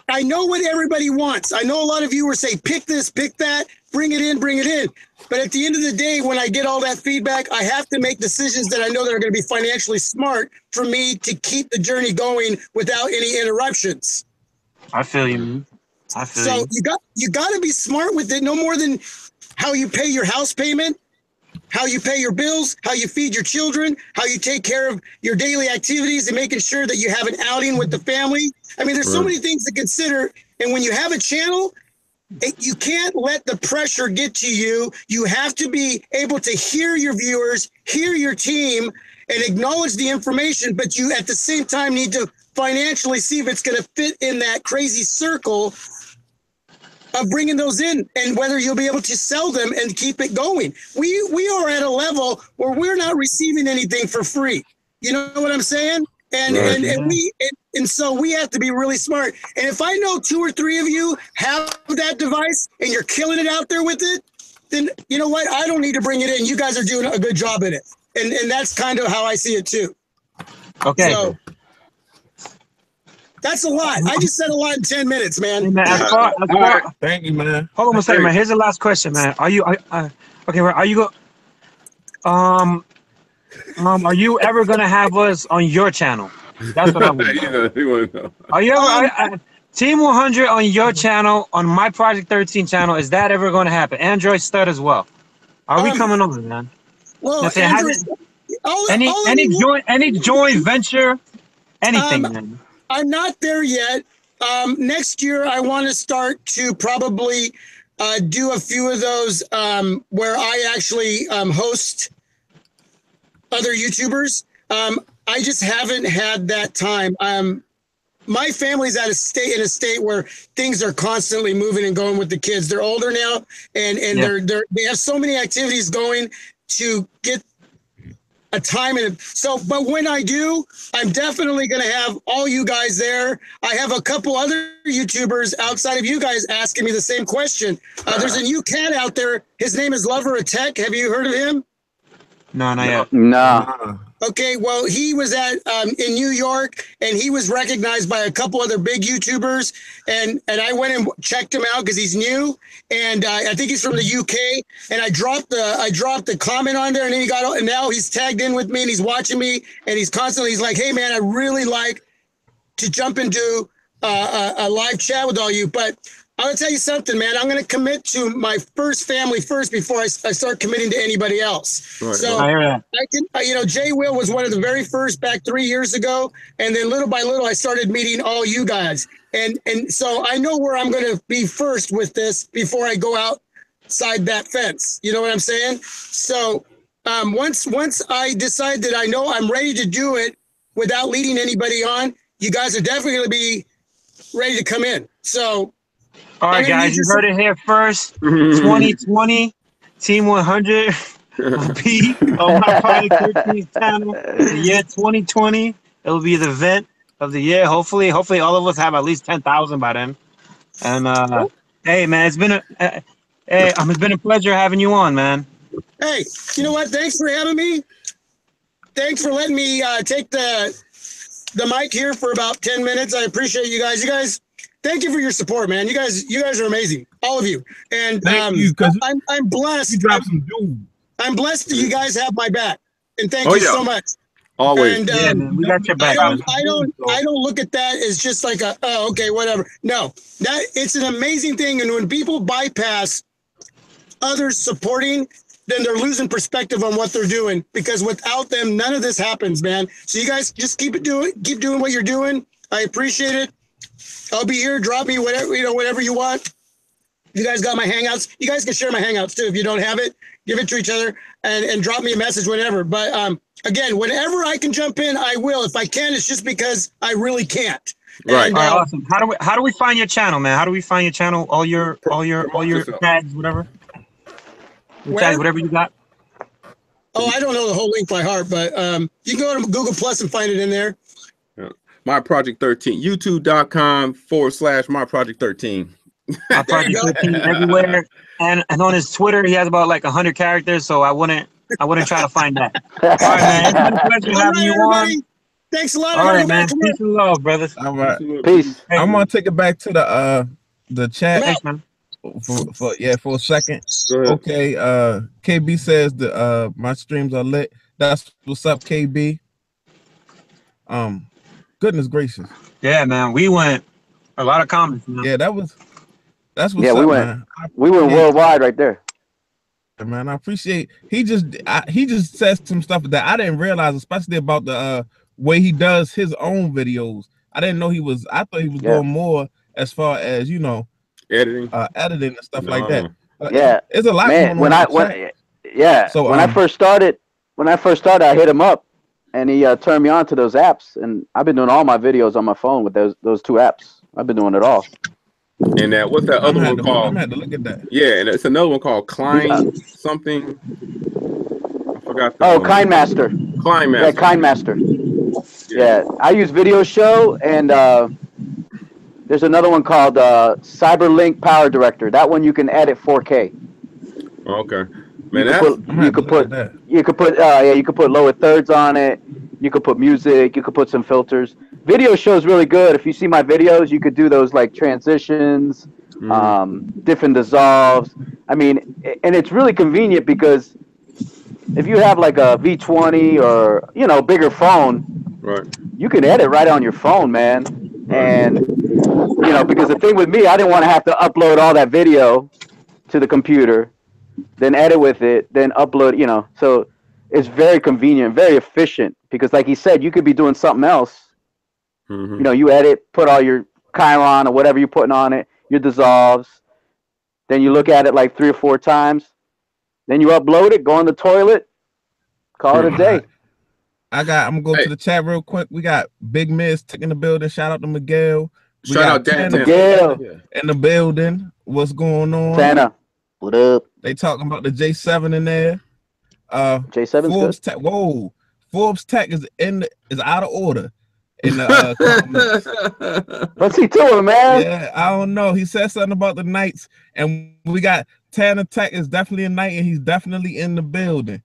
I know what everybody wants. I know a lot of viewers say, pick this, pick that, bring it in, bring it in. But at the end of the day, when I get all that feedback, I have to make decisions that I know that are going to be financially smart for me to keep the journey going without any interruptions. I feel you. So you got to be smart with it, no more than how you pay your house payment, how you pay your bills, how you feed your children, how you take care of your daily activities and making sure that you have an outing with the family. I mean, there's so many things to consider. And when you have a channel, you can't let the pressure get to you. You have to be able to hear your viewers, hear your team, and acknowledge the information. But you, at the same time, need to financially see if it's going to fit in that crazy circle of bringing those in, and whether you'll be able to sell them and keep it going. We are at a level where we're not receiving anything for free. You know what I'm saying? And so we have to be really smart. And if I know 2 or 3 of you have that device and you're killing it out there with it, then you know what? I don't need to bring it in. You guys are doing a good job in it. And that's kind of how I see it too. Okay. So, that's a lot. I just said a lot in 10 minutes, man. Thank you, man. Hold on a second, man. Here's the last question, man. Are you ever gonna have us on your channel? That's what I want to know. Are you ever Team 100 on your channel, on my Project 13 channel? Is that ever going to happen? Android Stud as well. Are we coming on, man? Well, any joint venture, anything, man. I'm not there yet. Next year, I want to start to probably do a few of those where I actually host other YouTubers. I just haven't had that time. My family's in a state where things are constantly moving and going with the kids. They're older now, and they have so many activities going to get a time. And so, but when I do, I'm definitely going to have all you guys there. I have a couple other YouTubers outside of you guys asking me the same question. There's a new cat out there. His name is Lover of Tech. Have you heard of him? No, not yet. Nah. Okay, well, he was at in New York, and he was recognized by a couple other big YouTubers, and I went and checked him out because he's new, and I think he's from the UK. And I dropped the comment on there, and then and now he's tagged in with me, and he's watching me, and he's like, hey man, I really like to jump into a live chat with all you, but I'm gonna tell you something, man. I'm gonna commit to my first family first before I start committing to anybody else. Right. So I hear that. I can, Jay Will was one of the very first back 3 years ago, and then little by little I started meeting all you guys, and so I know where I'm gonna be first with this before I go outside that fence. You know what I'm saying? So once I decide that I know I'm ready to do it without leading anybody on, you guys are definitely gonna be ready to come in. So. All right, guys, you heard it here first. 2020, Team 100 will be on my Project 13 channel. The year 2020, it'll be the event of the year. Hopefully all of us have at least 10,000 by then. And hey, man, it's been a pleasure having you on, man. Hey, you know what? Thanks for having me. Thanks for letting me take the mic here for about 10 minutes. I appreciate you guys. You guys. Thank you for your support, man. You guys are amazing, all of you. And Thank you, because I'm blessed. you dropped some dudes. I'm blessed that you guys have my back, and thank you so much. Always. And, Yeah, man, we got your back. I don't look at that as just like okay, whatever. No, it's an amazing thing. And when people bypass others supporting, then they're losing perspective on what they're doing, because without them, none of this happens, man. So you guys just keep doing what you're doing. I appreciate it. I'll be here. Drop me whatever you want. You guys got my Hangouts. You guys can share my Hangouts too. If you don't have it, give it to each other and drop me a message, whatever. But again, whenever I can jump in, I will. If I can, it's just because I really can't. Right. And, All right, awesome. How do we find your channel, man? How do we find your channel? All your tags, whatever. Tags, whatever you got. Oh, I don't know the whole link by heart, but you can go to Google Plus and find it in there. My Project 13, youtube.com/myproject13. My Project 13 everywhere, and on his Twitter he has about like 100 characters, so I wouldn't try to find that. All right, man. It's been a pleasure having you on. Thanks a lot. All right, man. Peace and love, brothers. All right. Peace. I'm gonna take it back to the chat. Thanks, man. For a second. Go ahead. Okay, KB says that my streams are lit. That's what's up, KB. Goodness gracious. Yeah, man. We went a lot of comments, man. Yeah, that's what's up, we went man. we went worldwide right there. Man, I appreciate he just says some stuff that I didn't realize, especially about the way he does his own videos. I didn't know I thought he was doing more as far as, Editing. Editing and stuff like that. Yeah, it's a lot. Man, when I first started, I hit him up, and he turned me on to those apps, and I've been doing all my videos on my phone with those two apps. I've been doing it all. And what's that other one called? I'm gonna have to look at that. Yeah, and it's another one called Klein something. I forgot. KindMaster. KindMaster. Yeah, KindMaster. Yeah, I use Video Show, and there's another one called CyberLink Power Director. That one you can edit 4K. Okay, man, you could put lower thirds on it. You could put music. You could put some filters. Video Show is really good. If you see my videos, you could do those like transitions, different dissolves. I mean, and it's really convenient because if you have like a V20 or bigger phone, right, you can edit right on your phone, man. And because the thing with me, I didn't want to have to upload all that video to the computer, then edit with it, then upload. So it's very convenient, very efficient. Because like he said, you could be doing something else. Mm-hmm. You edit, put all your Chiron or whatever you're putting on it, your dissolves. Then you look at it like 3 or 4 times. Then you upload it, go on the toilet, call it a day. I'm gonna go to the chat real quick. We got Big Miz in the building. Shout out to Miguel. Shout out Dan. Miguel in the building. What's going on? Santa, what up? They talking about the J7 in there. J7's good. Whoa, Forbes Tech is out of order in the comments. What's he doing, man? Yeah, I don't know. He said something about the Knights, and we got Tanner Tech is definitely a Knight, and he's definitely in the building.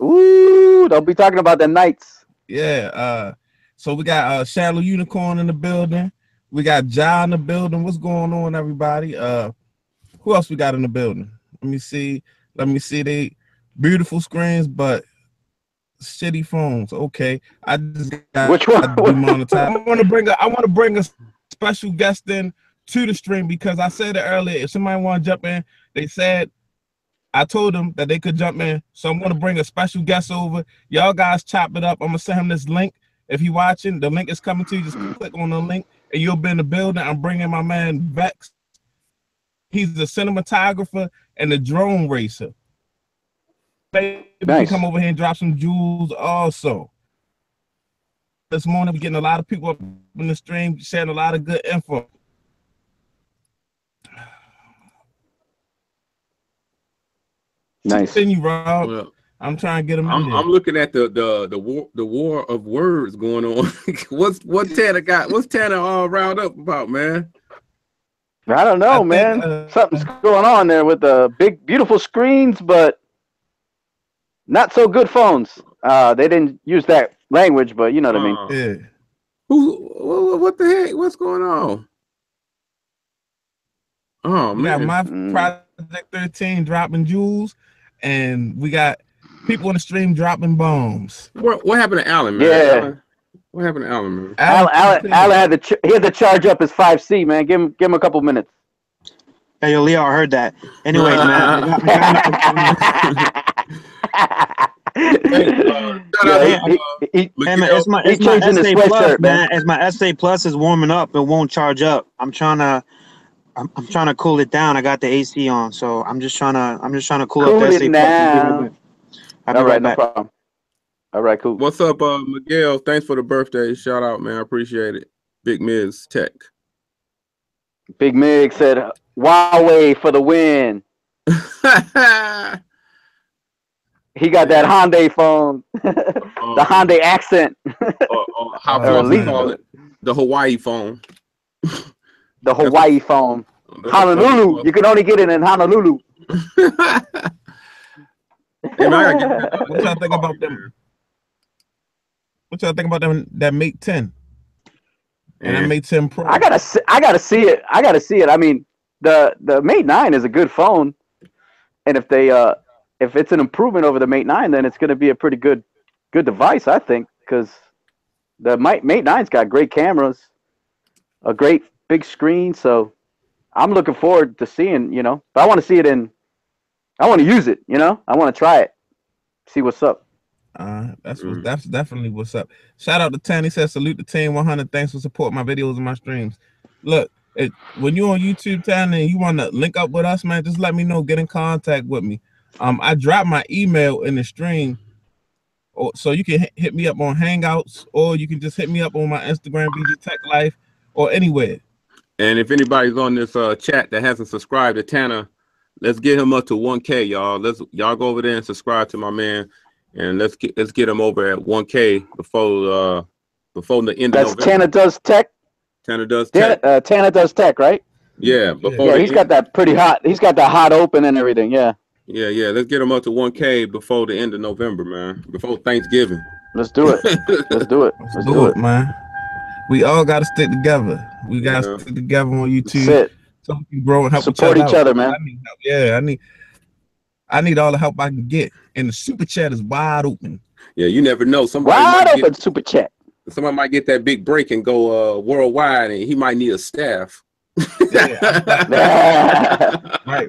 Ooh, don't be talking about the Knights. Yeah. So we got Shallow Unicorn in the building. We got Ja in the building. What's going on, everybody? Who else we got in the building? Let me see. They beautiful screens, but shitty phones. Okay. I just got Which one? demonetized. I want to bring a special guest in to the stream because I said it earlier. If somebody want to jump in, they said I told them that they could jump in. So I'm going to bring a special guest over. Y'all guys chop it up. I'm going to send him this link. If you're watching, the link is coming to you. Just click on the link and you'll be in the building. I'm bringing my man Vex. He's the cinematographer and the drone racer. Maybe Nice. come over here and drop some jewels also. This morning, we're getting a lot of people up in the stream, sharing a lot of good info. Nice. Continue, Rob. Well, I'm trying to get him in there. I'm looking at the war of words going on. What's Tanner all riled up about, man? I don't know, man. Something's going on there with the big, beautiful screens, but not so good phones. They didn't use that language, but you know what I mean. Yeah. What the heck? What's going on? Oh We got man, my Project 13 dropping jewels, and we got people on the stream dropping bombs. what happened to Alan, man? Yeah. Alan, what happened to Alan, man? Alan had to charge up his 5C, man. Give him a couple minutes. Hey, yo, Leo, I heard that. Anyway, man. It's my SA Plus, man. As my SA Plus is warming up, it won't charge up. I'm trying to cool it down. I got the AC on, so I'm just trying to cool up the SA Plus. I'll be right back. No problem. All right, cool. What's up, Miguel? Thanks for the birthday shout out, man. I appreciate it. Big Miz Tech. Big Mig said, Huawei for the win. He got that Hyundai phone. The Hyundai accent. How Florida call it? The Hawaii phone. The Hawaii phone. Honolulu. You can only get it in Honolulu. Hey, man, I gotta get What y'all think about them? What y'all think about them? That Mate 10 and that Mate 10 Pro. I gotta see it. I mean, the Mate 9 is a good phone, and if it's an improvement over the Mate 9, then it's gonna be a pretty good device, I think, because the Mate 9's got great cameras, a great big screen. So I'm looking forward to seeing, but I want to see it I want to use it, I want to try it, see what's up. That's definitely what's up. Shout out to Tan. He says, salute the team 100. Thanks for supporting my videos and my streams. Look, when you're on YouTube, Tan, and you want to link up with us, man, just let me know. Get in contact with me. I dropped my email in the stream, so you can hit me up on Hangouts, or you can just hit me up on my Instagram, BG Tech Life, or anywhere. And if anybody's on this chat that hasn't subscribed to Tanner, let's get him up to 1K, y'all. Y'all go over there and subscribe to my man, and let's get him over at 1K before the end of November. That's Tanner Does Tech. Tanner Does Tech. Tanner Does Tech, right? Yeah. He's got that pretty hot. He's got that hot open and everything. Yeah. Yeah. Let's get him up to 1K before the end of November, man. Before Thanksgiving. Let's do it. Let's do it. Let's do it, man. We all got to stick together. We got to stick together on YouTube. So we can grow and help support each other, man. I need all the help I can get. And the super chat is wide open. Yeah, you never know. Super chat. Somebody might get that big break and go worldwide, and he might need a staff. Right.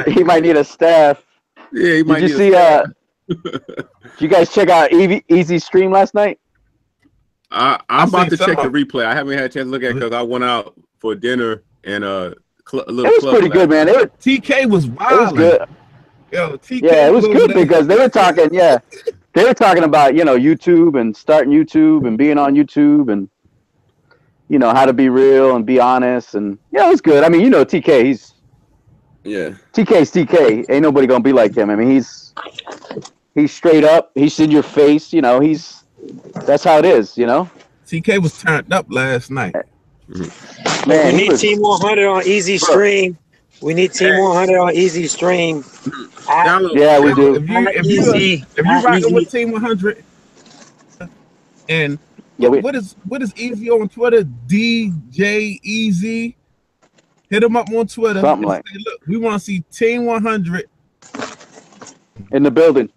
He might need a staff. Yeah, he might. Did you see? Did you guys check out Easy Stream last night? I'm about to check the replay. I haven't had a chance to look at it because I went out for dinner and a little. It was pretty good, man. TK was wild. It was good. Yo, TK. Yeah, it was good because they were talking. Yeah, they were talking about YouTube and starting YouTube and being on YouTube and how to be real and be honest, and it was good. I mean, TK, TK's TK. Ain't nobody gonna be like him. I mean, He's straight up. He's in your face. You know, that's how it is. You know, TK was turned up last night. man. We He need was, Team 100 on Easy bro. Stream. We need Team 100 on Easy Stream. Download. Yeah, we do. If you rocking with Team 100, and Yeah, what is Easy on Twitter? DJ Easy. Hit him up on Twitter. Something like. Say, look, we want to see Team 100 In the building.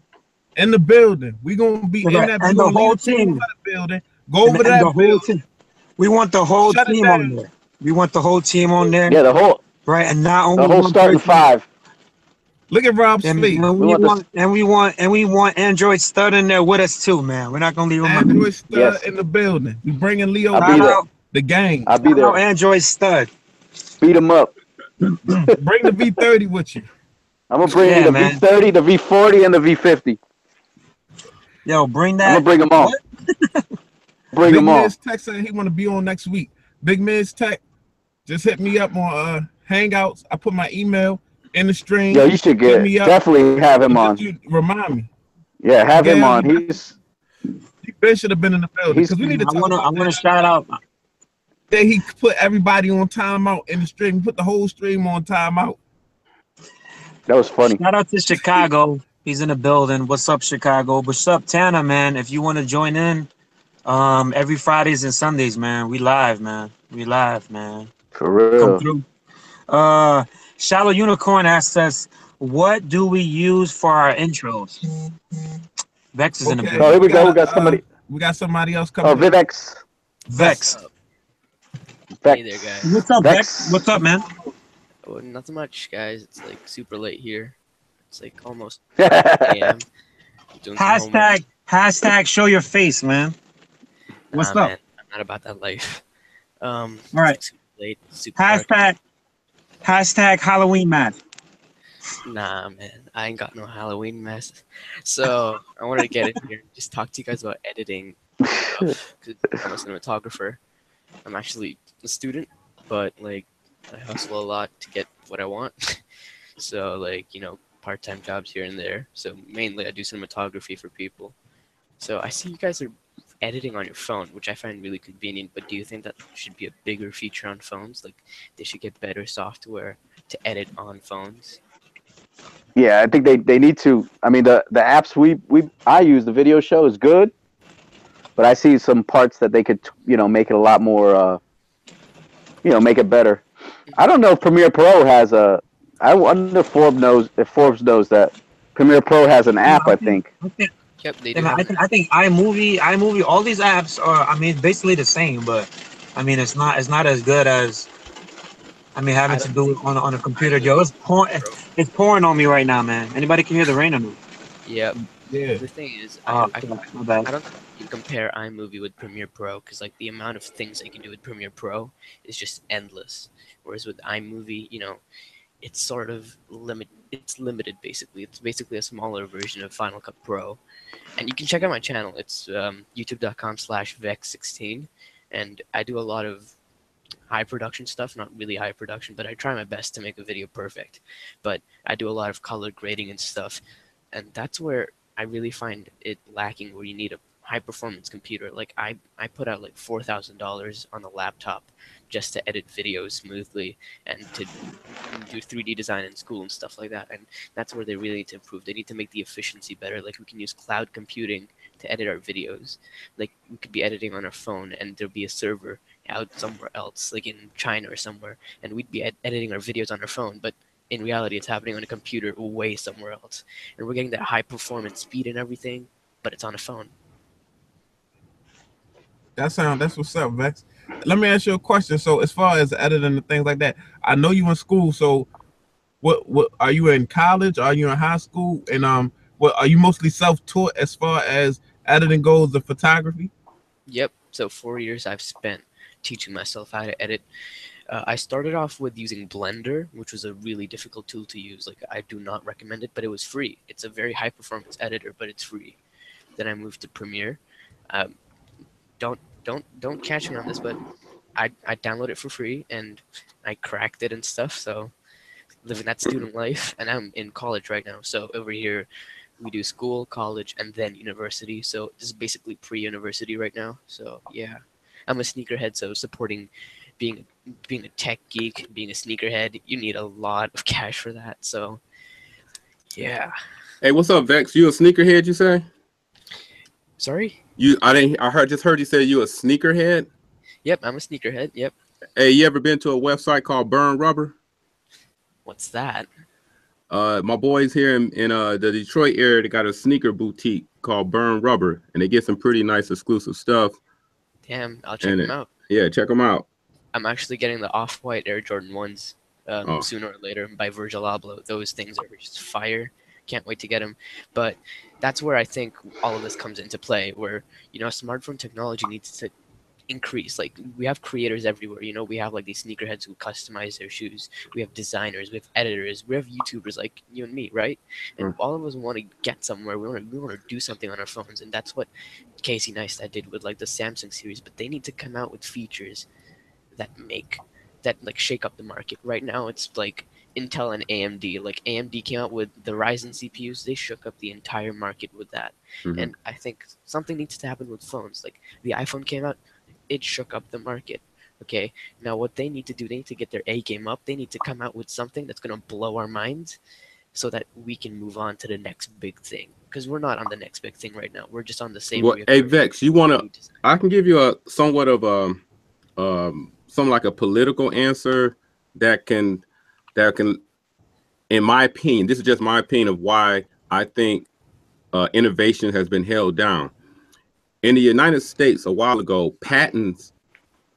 in the building. We gonna be in that. And the whole team. Building. Go over that building. We want the whole Shut it team down. on there. We want the whole team on there. Yeah, the whole Right, and not only the whole one starting person. five. Look at Rob And, Sleep. and we want Android Stud in there with us too, man. We're not gonna leave him out. Android Stud Yes. in the building. We bringing Leo I'll be back. there. The gang. I'll be Shout out there. Android Stud. Beat him up. Bring the V30 with you. I'm gonna bring Yeah, the man. V30, the V40, and the V50. Yo, bring I'm that. gonna bring them all. Bring Big them all. Miz Tech said he want to be on next week. Big Miz Tech, just hit me up on Hangouts. I put my email in the stream. Yo, you should Hit me up. definitely have him on. You remind me. Yeah, have him Yeah, on. you- He's Ben should have been in the building He's- because we need to I talk wanna about shout out. that. He put everybody on timeout in the stream. He put the whole stream on timeout. that was funny. Shout out to Chicago. He's in the building. What's up, Chicago? What's up, Tanner, man? If you want to join in, every Fridays and Sundays, man. We live, man. We live, man. For Come real. through. Shallow Unicorn asks us, what do we use for our intros? Vex is in the Okay. building. Oh, here we go. We got somebody. We got somebody else coming. Oh, Vivex. Vex. Vex. Hey there, guys. What's up, Vex. Vex? What's up, man? Oh, nothing much, guys. It's like super late here. It's like almost a.m. Doing some homework. Hashtag show your face, man. What's Nah, up? Man, I'm not about that life. All right. It's super late. Super dark. Hashtag Halloween mask. Nah, man. I ain't got no Halloween mess. So I wanted to get in here and just talk to you guys about editing. Because I'm a cinematographer. I'm actually a student, but like I hustle a lot to get what I want. So like, you know, part-time jobs here and there. So mainly I do cinematography for people. So I see you guys are editing on your phone, which I find really convenient, but do you think that should be a bigger feature on phones? Like they should get better software to edit on phones? Yeah, I think they need to. I mean, the apps I use, the video show is good, but I see some parts that they could, make it a lot more, make it better. I don't know if Premiere Pro has a. I wonder if Forbes knows that Premiere Pro has an app. I think. Yep, they do. I think iMovie, all these apps are, I mean, basically the same, but I mean, it's not as good as, I mean, having to do it on a computer. Yo, it's pouring on me right now, man. Anybody can hear the rain on me. Yep. Yeah. The thing is, Oh, I my bad. don't think you can compare iMovie with Premiere Pro because like the amount of things I can do with Premiere Pro is just endless. Whereas with iMovie, it's sort of limited basically. It's basically a smaller version of Final Cut Pro. And you can check out my channel. It's youtube.com/vex16, and I do a lot of high production stuff, not really high production, but I try my best to make a video perfect. But I do a lot of color grading and stuff, and that's where I really find it lacking, where you need a high performance computer. Like I put out like $4,000 on the laptop just to edit videos smoothly and to do 3D design in school and stuff like that. And that's where they really need to improve. They need to make the efficiency better. Like we can use cloud computing to edit our videos. Like we could be editing on our phone and there'll be a server out somewhere else, like in China or somewhere, and we'd be editing our videos on our phone, but in reality it's happening on a computer way somewhere else. And we're getting that high performance speed and everything, but it's on a phone. That's what's up, Vex. Let me ask you a question. So as far as editing and things like that, I know you in school. So what are you in college? Are you in high school? And what are you mostly self-taught as far as editing goes, the photography? Yep. So 4 years I've spent teaching myself how to edit. I started off with using Blender, which was a really difficult tool to use. Like I do not recommend it, but it was free. It's a very high performance editor, but it's free. Then I moved to Premiere. Don't catch me on this, but I downloaded it for free and I cracked it and stuff. So living that student life, and I'm in college right now. So over here, We do school, college, and then university. So this is basically pre-university right now. So yeah, I'm a sneakerhead. So supporting being being a tech geek, being a sneakerhead, you need a lot of cash for that. So yeah. Hey, what's up, Vex? You a sneakerhead? You say? Sorry. Just heard you say you a sneakerhead. Yep, I'm a sneakerhead. Yep. Hey, you ever been to a website called Burn Rubber? What's that? My boys here in the Detroit area, they got a sneaker boutique called Burn Rubber, and they get some pretty nice exclusive stuff. Damn, I'll check them out. Yeah, check them out. I'm actually getting the Off-White Air Jordan 1s sooner or later by Virgil Abloh. Those things are just fire. Can't wait to get them. But that's where I think all of this comes into play, where, you know, smartphone technology needs to increase. Like, we have creators everywhere. You know, we have like these sneakerheads who customize their shoes. We have designers, we have editors, we have YouTubers like you and me, right? And all of us want to get somewhere. We want to do something on our phones, and that's what Casey Neistat did with like the Samsung series. But they need to come out with features that shake up the market. Right now, it's like Intel and AMD. Like, AMD came out with the Ryzen CPUs. They shook up the entire market with that. And I think something needs to happen with phones. Like, the iPhone came out, it shook up the market. Okay, now what they need to do, they need to get their A game up. They need to come out with something that's going to blow our minds so that we can move on to the next big thing. Because we're not on the next big thing right now. We're just on the same. Well, hey, Vex, I can give you a somewhat of some like a political answer that can, in my opinion, this is just my opinion of why I think innovation has been held down. In the United States, a while ago, patents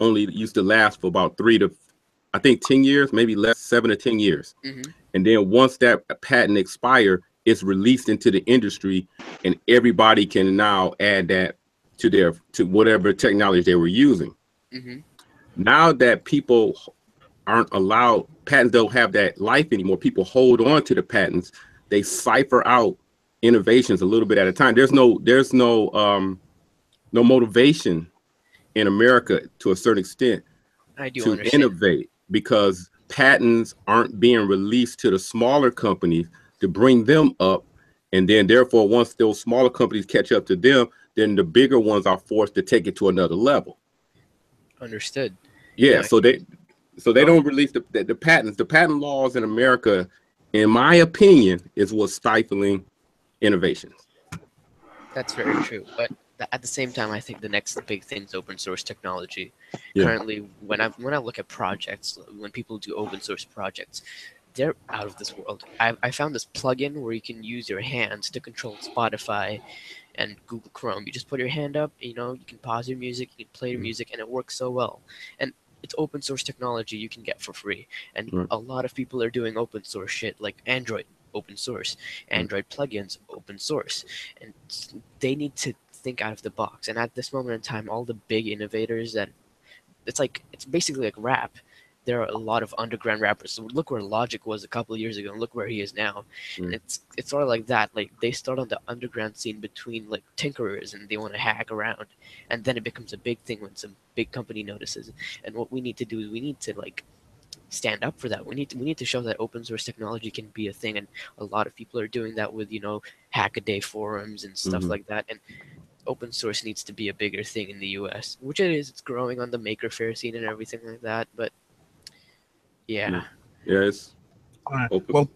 only used to last for about 10 years, maybe less, 7 to 10 years. And then once that patent expires, it's released into the industry, and everybody can now add that to whatever technology they were using. Now that people aren't allowed, patents don't have that life anymore. People hold on to the patents. They cipher out innovations a little bit at a time. There's no motivation in America to a certain extent to innovate, because patents aren't being released to the smaller companies to bring them up. And then therefore, once those smaller companies catch up to them, then the bigger ones are forced to take it to another level. Understood. Yeah, so they don't release the patents. The patent laws in America, in my opinion, is what's stifling innovations. That's very true. But at the same time, I think the next big thing is open source technology. Yeah. Currently, when I look at projects, when people do open source projects, they're out of this world. I found this plugin where you can use your hands to control Spotify and Google Chrome. You just put your hand up, you know, you can pause your music, you can play your music, and it works so well. And it's open source technology you can get for free. And a lot of people are doing open source shit, like Android, open source, Android plugins, open source. And they need to think out of the box. And at this moment in time, all the big innovators that it's basically like rap. There are a lot of underground rappers. So look where Logic was a couple of years ago, and look where he is now. And it's sort of like that. Like, they start on the underground scene between like tinkerers, and they want to hack around, and then it becomes a big thing when some big company notices. And what we need to do is we need to like stand up for that. We need to show that open source technology can be a thing, and a lot of people are doing that with, you know, Hackaday forums and stuff like that. And open source needs to be a bigger thing in the US, which it is. It's growing on the Maker Faire scene and everything like that. But yeah. Yes. All right. Well,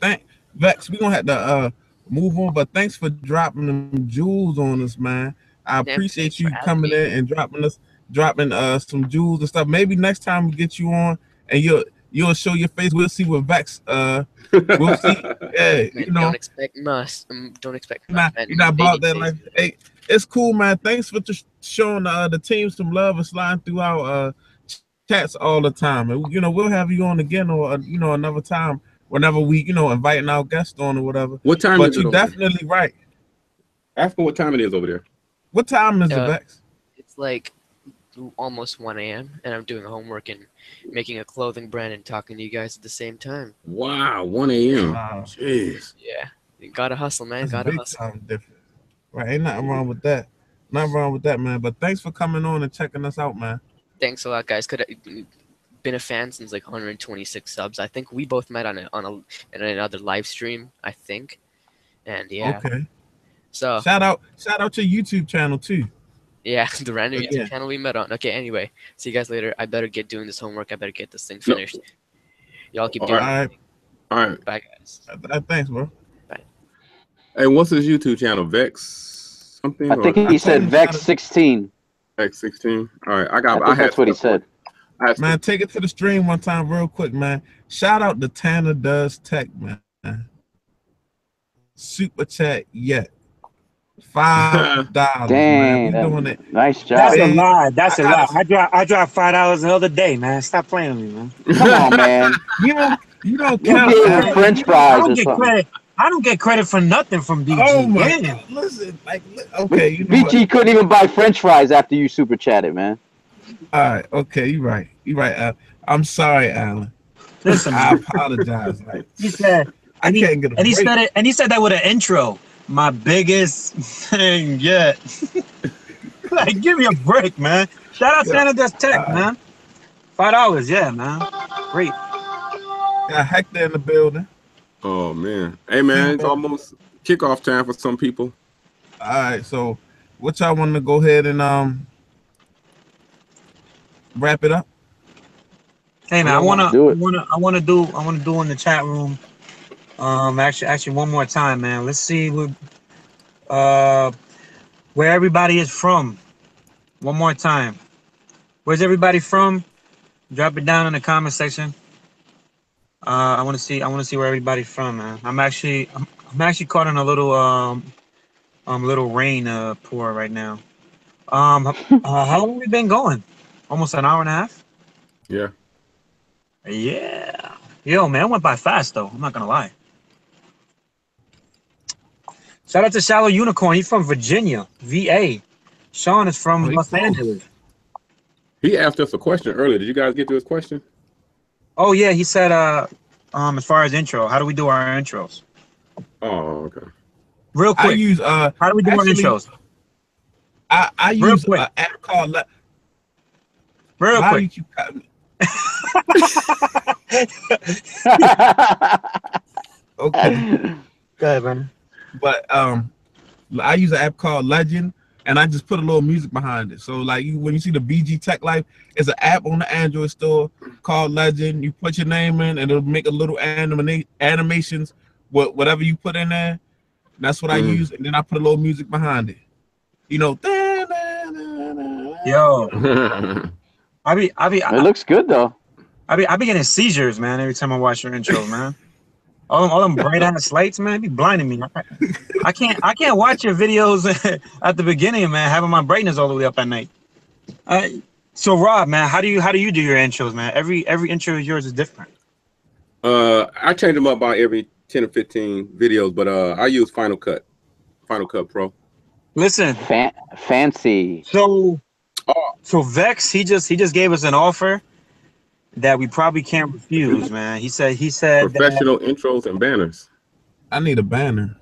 Vex, we're gonna have to move on, but thanks for dropping them jewels on us, man. I appreciate you coming in and dropping some jewels and stuff. Maybe next time we get you on and you'll show your face. We'll see what Vex we'll see. Yeah, Man, you know. don't expect must. Don't expect you're not about that life. Hey, it's cool, man. Thanks for showing the team some love and sliding through our chats all the time. And, you know, we'll have you on again, or you know, another time whenever we, you know, inviting our guests on or whatever. What time but is it? You're definitely right. Ask me what time it is over there. What time is it, Vex? It's like almost 1 a.m. and I'm doing homework and making a clothing brand and talking to you guys at the same time. Wow, 1 a.m. Wow. Jeez. Yeah, you gotta hustle, man. Gotta hustle. Different. Right, ain't nothing wrong with that. Nothing wrong with that, man. But thanks for coming on and checking us out, man. Thanks a lot, guys. Could have been a fan since like 126 subs. I think we both met on another live stream, I think. And yeah. Okay. So shout out to YouTube channel too. yeah, the random Yeah. YouTube channel we met on. Okay, anyway, see you guys later. I better get doing this homework. I better get this thing finished. Y'all keep All doing right. it. All right. Bye, guys. Thanks, bro. Hey, what's his YouTube channel? Vex something? I think or he said Vex 16. Vex 16. All right, I think that's what he said. Man, take it to the stream one time real quick, man. Shout out to Tanner Does Tech, man. Super chat yet. $5, man. Dang, We doing it. nice job. That's a Man, lie. That's I a lie. gotta- I dropped $5 the other day, man. Stop playing with me, man. Come on, man. You don't You count. gave Alan. him French I fries don't or get something. credit. I don't get credit for nothing from BG. Oh my Damn. God. Listen, like, okay, you know what? BG couldn't even buy French fries after you super chatted, man. All right, okay, you're right. You're right, Alan. I'm sorry, Alan. Listen, I man. apologize. Like, He said, I can't get a and he break. said it, and he said that with an intro. My biggest thing yet. Like, give me a break, man. Shout out to Tanner Does Tech, man. $5, yeah, man. Great. Got Hector in the building. Oh man. Hey man, it's almost kickoff time for some people. All right, so what y'all want to go ahead and wrap it up? Hey man, I do wanna do in the chat room. Actually, one more time, man. Let's see where everybody is from. One more time. Where's everybody from? Drop it down in the comment section. I want to see where everybody's from, man. I'm actually caught in a little little rain pour right now. How long have we been going? Almost an hour and a half. Yeah. Yeah. Yo, man, it went by fast though. I'm not gonna lie. Shout out to Shallow Unicorn. He's from Virginia, VA. Sean is from Los Angeles. He asked us a question earlier. Did you guys get to his question? Oh yeah, he said as far as intro, how do we do our intros? Oh, okay. Real I quick. use How do we do actually, our intros? I Real use quick. an app called Real Why quick. do you cut me? Okay. Go ahead, man. But I use an app called Legend, and I just put a little music behind it. So like when you see the BG Tech Life, it's an app on the Android store called Legend. You put your name in, and it'll make a little animations with whatever you put in there. That's what I use, and then I put a little music behind it. You know. Yo, It looks good though. I be getting seizures, man, every time I watch your intro, man. All them bright ass lights, man, be blinding me. I can't watch your videos at the beginning, man, having my brightness all the way up at night. So Rob, man, how do you do your intros, man? Every intro of yours is different. I change them up by every 10 or 15 videos, but I use Final Cut Pro. Listen, fancy. So Vex, he just gave us an offer that we probably can't refuse, man. He said Professional intros and banners. I need a banner.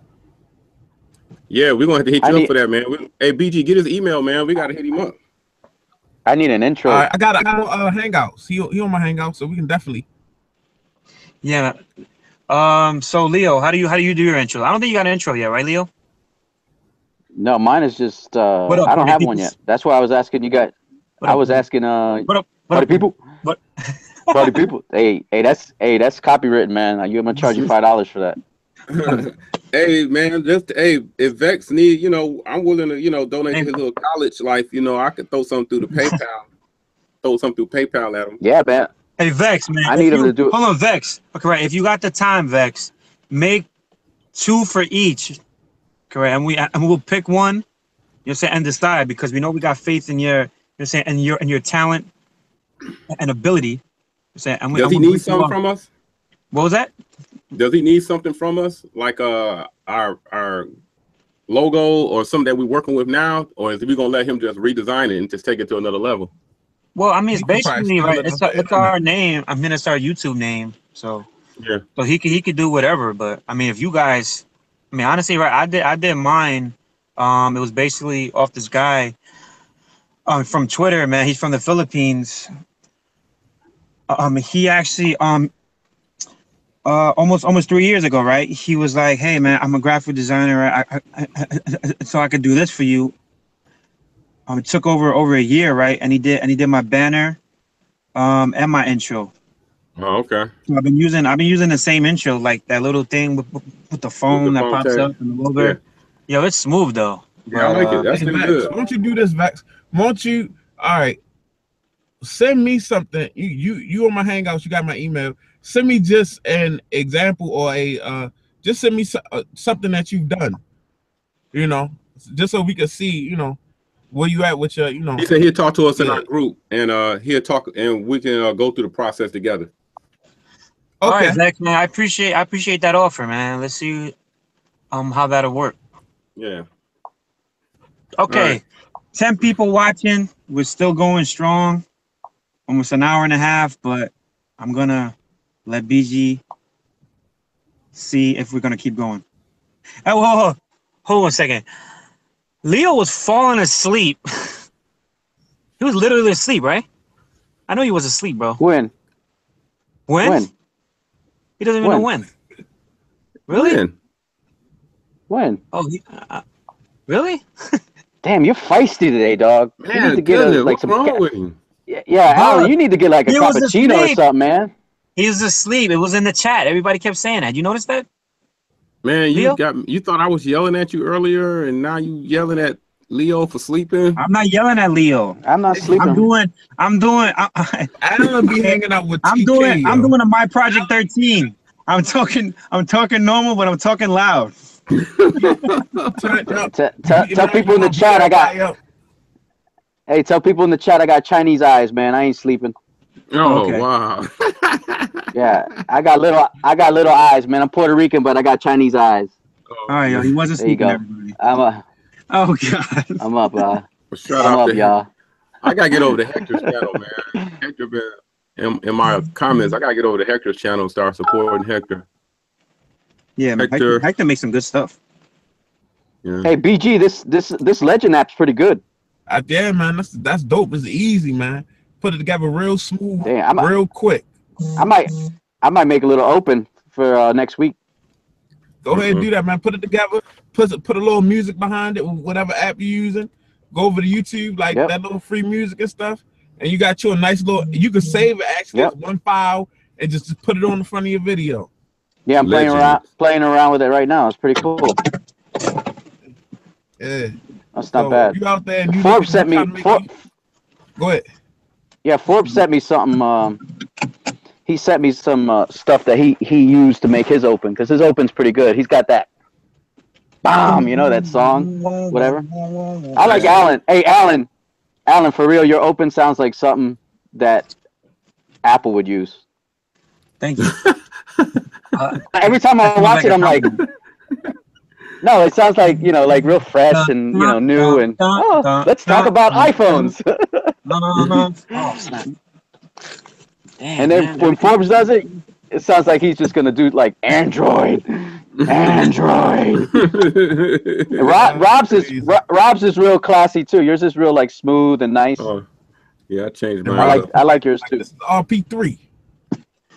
Yeah, we're gonna have to hit you up for that, man. Hey, BG, get his email, man. We gotta hit him up. I need an intro. All right, I got Hangouts. He on my Hangouts, so we can definitely. Yeah. So Leo, how do you do your intro? I don't think you got an intro yet, right, Leo? No, mine is just up, I don't have people? one yet. That's why I was asking you guys. I was asking What up, party people. What? Party people. Hey, that's copywritten, man. I'm gonna charge you $5 for that. Hey man, if Vex need, I'm willing to, donate to his little college life. I could throw something through the PayPal at him. Yeah, man. Hey Vex, man. I need him to do it. Hold on, Vex. Okay, right. If you got the time, Vex, make 2 for each. Correct. And we'll pick one. And decide, because we know we got faith in your and your talent and ability. Does he need something from us? What was that? Does he need something from us, like our logo or something that we're working with now, or is we gonna let him just redesign it and just take it to another level? Well, I mean, it's basically right. It's our name. I mean, it's our YouTube name. So yeah. So he could do whatever. But I mean, if you guys, I mean, honestly, right? I did mine. It was basically off this guy from Twitter, man. He's from the Philippines. He actually almost 3 years ago, right? He was like, "Hey, man, I'm a graphic designer. So I could do this for you." It took over a year, right? And he did my banner, and my intro. Oh, okay. So I've been using the same intro, like that little thing with the phone that pops tag. up and the logo. Yeah. Yo, it's smooth though. Yeah, I like it. That's Hey, really Vex, good. won't you do this, Vex? Won't you? All right. Send me something. You on my Hangouts. You got my email. Send me just an example or a just send me something that you've done. You know, just so we can see. You know, where you at with your. You know. He said he'll talk to us in our group, and he'll talk, and we can go through the process together. Okay. All right, Zach, man. I appreciate that offer, man. Let's see how that'll work. Yeah. Okay. Right. 10 people watching. We're still going strong. Almost an hour and a half, but I'm gonna let BG see if we're gonna keep going. Oh, hold on a second. Leo was falling asleep. He was literally asleep, right? I know he was asleep, bro. When? He doesn't even know when. Really? When? Oh, really? Damn, you're feisty today, dog. Man, you need to get what's wrong with him? Yeah, Alan, you need to get like a cappuccino or something, man. He was asleep. It was in the chat. Everybody kept saying that. You noticed that? Man, you thought I was yelling at you earlier, and now you yelling at Leo for sleeping? I'm not yelling at Leo. I'm not sleeping. I'm doing. I don't be hanging out with. I'm doing a My Project 13. I'm talking normal, but I'm talking loud. Tell people in the chat I got. Hey, tell people in the chat I got Chinese eyes, man. I ain't sleeping. Oh, okay. Wow. Yeah, I got little eyes, man. I'm Puerto Rican, but I got Chinese eyes. All right, yo, he wasn't sleeping. Oh God. I'm up. Shut up, y'all. I gotta get over to Hector's channel, man. Hector been in my comments. I gotta get over to Hector's channel and start supporting Hector. Yeah, Hector makes some good stuff. Yeah. Hey, BG, this Legend app's pretty good. Yeah, man, that's dope. It's easy, man. Put it together real smooth, real quick. I might make a little open for next week. Go ahead and do that, man. Put it together. Put a little music behind it, whatever app you're using. Go over to YouTube, like that little free music and stuff, and you got your nice little. You can save it actually as one file and just put it on the front of your video. Yeah, I'm playing around with it right now. It's pretty cool. Yeah, that's not bad. You out there? And Forbes sent me. Go ahead. Yeah, Forbes sent me something. He sent me some stuff that he used to make his open, because his open's pretty good. He's got that bomb, you know, that song, whatever. I like Alan. Hey, Alan, for real, your open sounds like something that Apple would use. Thank you. Every time I watch it, I'm like, no, it sounds like, you know, like real fresh and, you know, new and, let's talk about iPhones. Oh, snap. Damn, and then when Forbes does it, it sounds like he's just gonna do like Android. Rob's is real classy too. Yours is real like smooth and nice. Oh, yeah, I changed mine. I like yours too. This is RP3.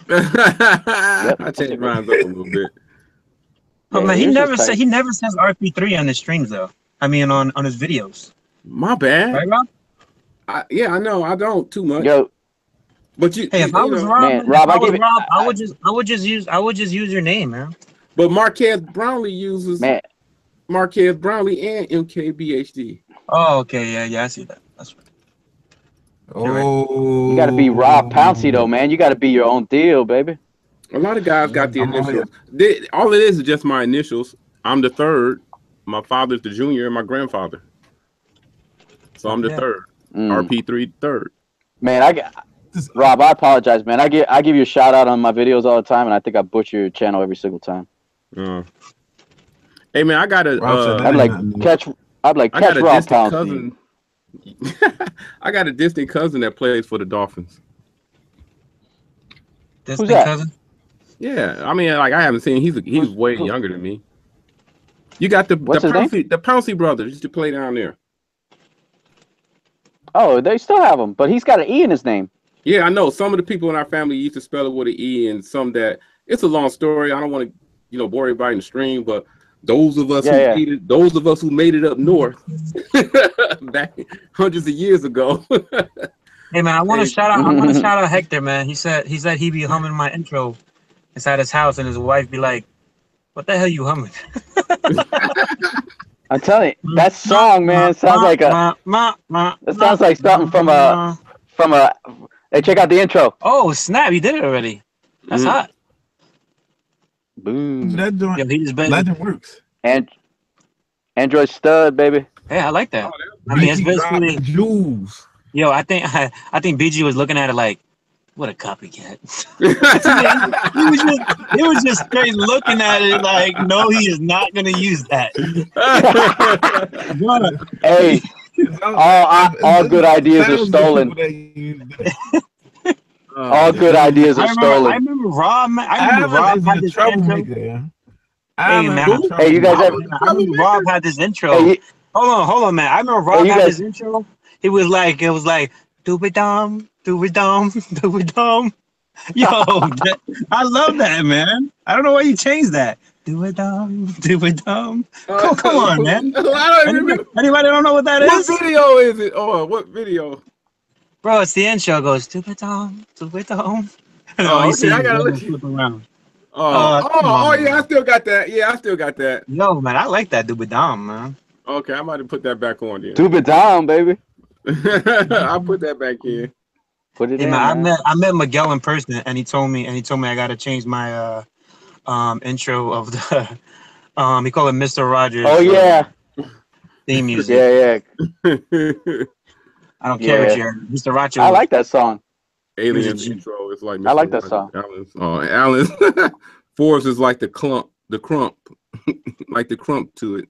I changed mine up a little bit. Oh man, he never says RP3 on his streams though. I mean on his videos. My bad. Right, Rob? I know. I don't too much. Yo. But you, hey, if I was Rob, I would just use your name, man. But Marquez Brownlee uses Marquez Brownlee and MKBHD. Oh, okay, yeah, I see that. That's right. Oh, you got to be Rob Pouncey though, man. You got to be your own deal, baby. A lot of guys got the initials. All it is just my initials. I'm the third. My father's the junior, and my grandfather. So I'm the third. RP3 third. Man, Rob, I apologize, man. I give you a shout out on my videos all the time, and I think I butcher your channel every single time. Hey man, I got a. I'd like catch Rob Pouncey. I got a distant cousin that plays for the Dolphins. Distant cousin? Yeah, I mean, like I haven't seen. He's way younger than me. You got the Pouncey brothers used to play down there. Oh, they still have him, but he's got an E in his name. Yeah, I know. Some of the people in our family used to spell it with an E, and some that it's a long story. I don't want to, bore everybody in the stream, but those of us who made it up north back hundreds of years ago. Hey man, I want to shout out Hector, man. He said he'd be humming my intro inside his house, and his wife be like, "What the hell you humming?" I'm telling you, that song, man, sounds like it sounds like something from a. Hey, check out the intro. Oh snap! He did it already. That's hot. Boom. That joint, Legend works. And Android stud, baby. Hey, I like that. I mean, it's basically jewels. Yo, I think BG was looking at it like, what a copycat. he was just straight looking at it like, no, he is not gonna use that. Hey, all good ideas are stolen. All good ideas are stolen. I remember Rob had this intro. Hey, you guys Rob had this intro. Hey, hold on, man. I remember Rob had this intro. It was like, do-be-dum, do-be-dum, do-be-dum. Yo, I love that, man. I don't know why you changed that. Do-be-dum, do-be-dum. Come on, man. Anybody don't know what that is? What video is it? Oh, what video? Bro, it's the intro. It goes, do-be-dum, do-be-dum. Oh, okay, I gotta look around. Oh, yeah, I still got that. Yeah, I still got that. Yo, man, I like that do-be-dum, man. Okay, I might have put that back on there. Do-be-dum, baby. I'll put that back in. Put it in. Man, I met Miguel in person, and he told me I gotta change my intro of the he called it Mr. Rogers. Oh yeah. Theme music. Yeah. I don't care what you're Mr. Rogers. I like that song. Alien intro is like Mr. I like that song. Alan Forbes is like the crump, like the crump to it.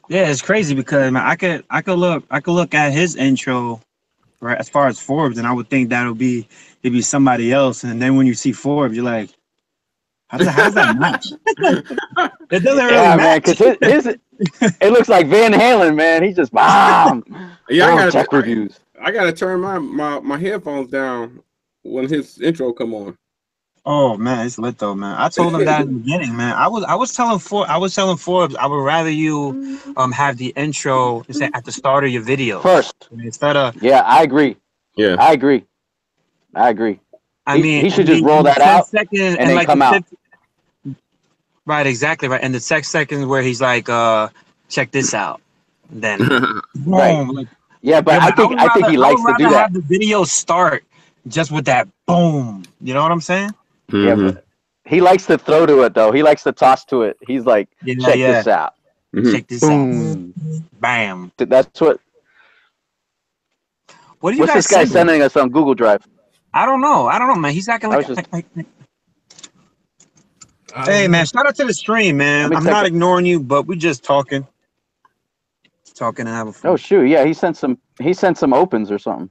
Yeah, it's crazy because man, I could look at his intro, right, as far as Forbes, and I would think it'd be somebody else, and then when you see Forbes, you're like, how does that match? It doesn't really match. Man, because it looks like Van Halen, man. He's just bomb. Yeah, I gotta check reviews. I gotta turn my headphones down when his intro come on. Oh man, it's lit though, man. I told him that in the beginning, man. I was telling Forbes I would rather you have the intro at the start of your video first instead of. Yeah, I agree. Yeah, I agree. I mean, he should just roll that out and then like come out. Right, exactly right. And the 6 seconds where he's like, check this out. Then right. Like, yeah, but I think he likes to do that. Have the video start just with that boom. You know what I'm saying? Yeah, but he likes to throw to it though. He likes to toss to it. He's like, check this out. Check this out. Bam. That's what. What do you What's guys this guy sending us on Google Drive? I don't know, man. He's acting like. Hey, man! Shout out to the stream, man. I'm not ignoring you, but we just talking and having fun. Oh shoot! Yeah, he sent some opens or something.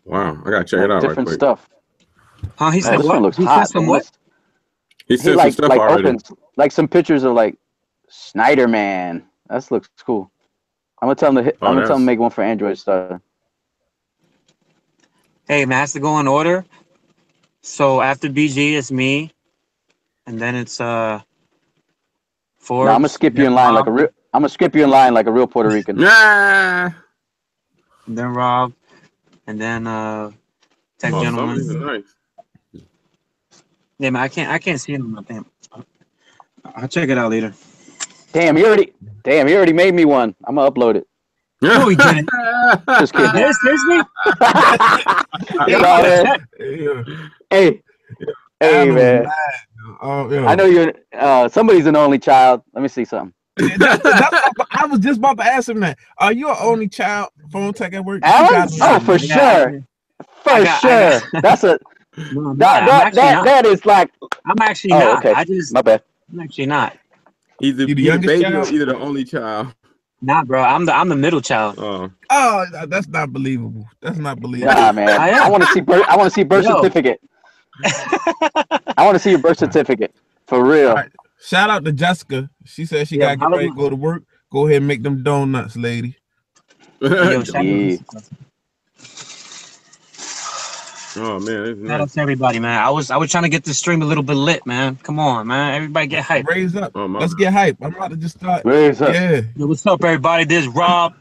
Wow, I gotta check it out. Different stuff. Huh? He said this what? one looks hot. Some what? He sent some stuff already. Opens, like some pictures of like Snyder Man. That looks cool. I'm gonna tell him to make one for Android Star. Hey, man, it has to go in order. So after BG, it's me, and then it's Forbes. No, I'm gonna skip you in line like a real Puerto Rican. Nah. And then Rob, and then Tech Gentleman. Nice. Yeah, man, I can't see him. Damn. I'll check it out later. Damn, he already made me one. I'm gonna upload it. No, he didn't. Just kidding. Seriously? Hey, man. I know you're. Somebody's an only child. Let me see something. I was just about to ask him that. Are you an only child? Phone tech at work? Alan? Oh, for sure. For sure. That's a. That is like. I'm actually not. Okay. My bad. I'm actually not. Either the baby or either the only child. Nah, bro. I'm the middle child. Oh, that's not believable. That's not believable. Nah, man. I want to see birth certificate. I want to see your birth certificate for real. Right. Shout out to Jessica. She said she got to get ready to go to work. Go ahead and make them donuts, lady. Yo, Oh man, it's Shout out nice. to everybody, man. I was trying to get this stream a little bit lit, man. Come on, man. Everybody get hyped. Raise up. Oh, my Let's bad. get hype. I'm about to just start. Raise up. Yeah. Yo, what's up, everybody? This is Rob.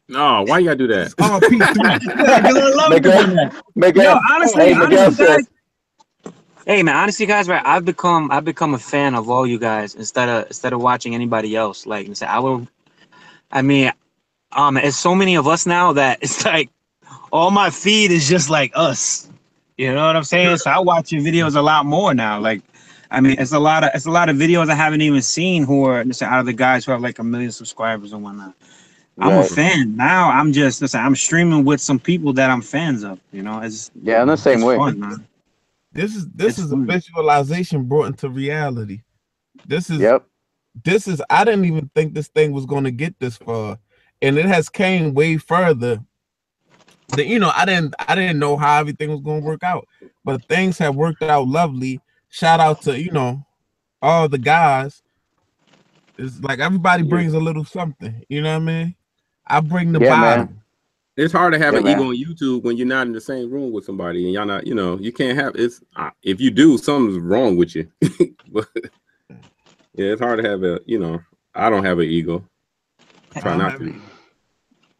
No, why you gotta do that? Oh, P3. Because I love Miguel, it. Miguel, Yo, honestly, hey, Miguel honestly, said, guys. Hey, man, honestly, guys, right? I've become a fan of all you guys instead of watching anybody else. Like, it's so many of us now that it's like all my feed is just like us. You know what I'm saying? So I watch your videos a lot more now. Like, I mean, it's a lot of videos I haven't even seen who are out of the guys who have like 1 million subscribers and whatnot. I'm a Right. fan now. I'm streaming with some people that I'm fans of. You know, it's yeah, in the same it's way. fun, man. This It's is a fun. visualization brought into reality. This is Yep. I didn't even think this thing was going to get this far, and it has came way further. That, you know, I didn't know how everything was going to work out, but things have worked out lovely. Shout out to, you know, all the guys. It's like everybody brings a little something. You know what I mean? I bring the Yeah, bottom. man. It's hard to have Yeah, an man. ego on YouTube when you're not in the same room with somebody and y'all not, you know, you can't have it's if you do, something's wrong with you. But yeah, it's hard to have a, you know, I don't have an ego. Try not to.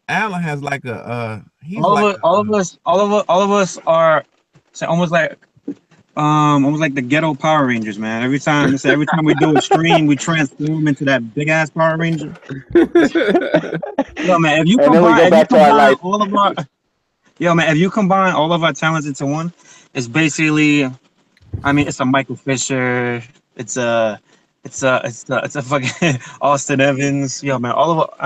Alan has like a he's all like of us are almost like the ghetto Power Rangers, man. Every time we do a stream, we transform into that big ass Power Ranger. Yo, man, if you And then we go back to our life. if you combine all of our talents into one, it's basically, I mean, it's a Michael Fisher, it's a fucking Austin Evans. Yo, man, all of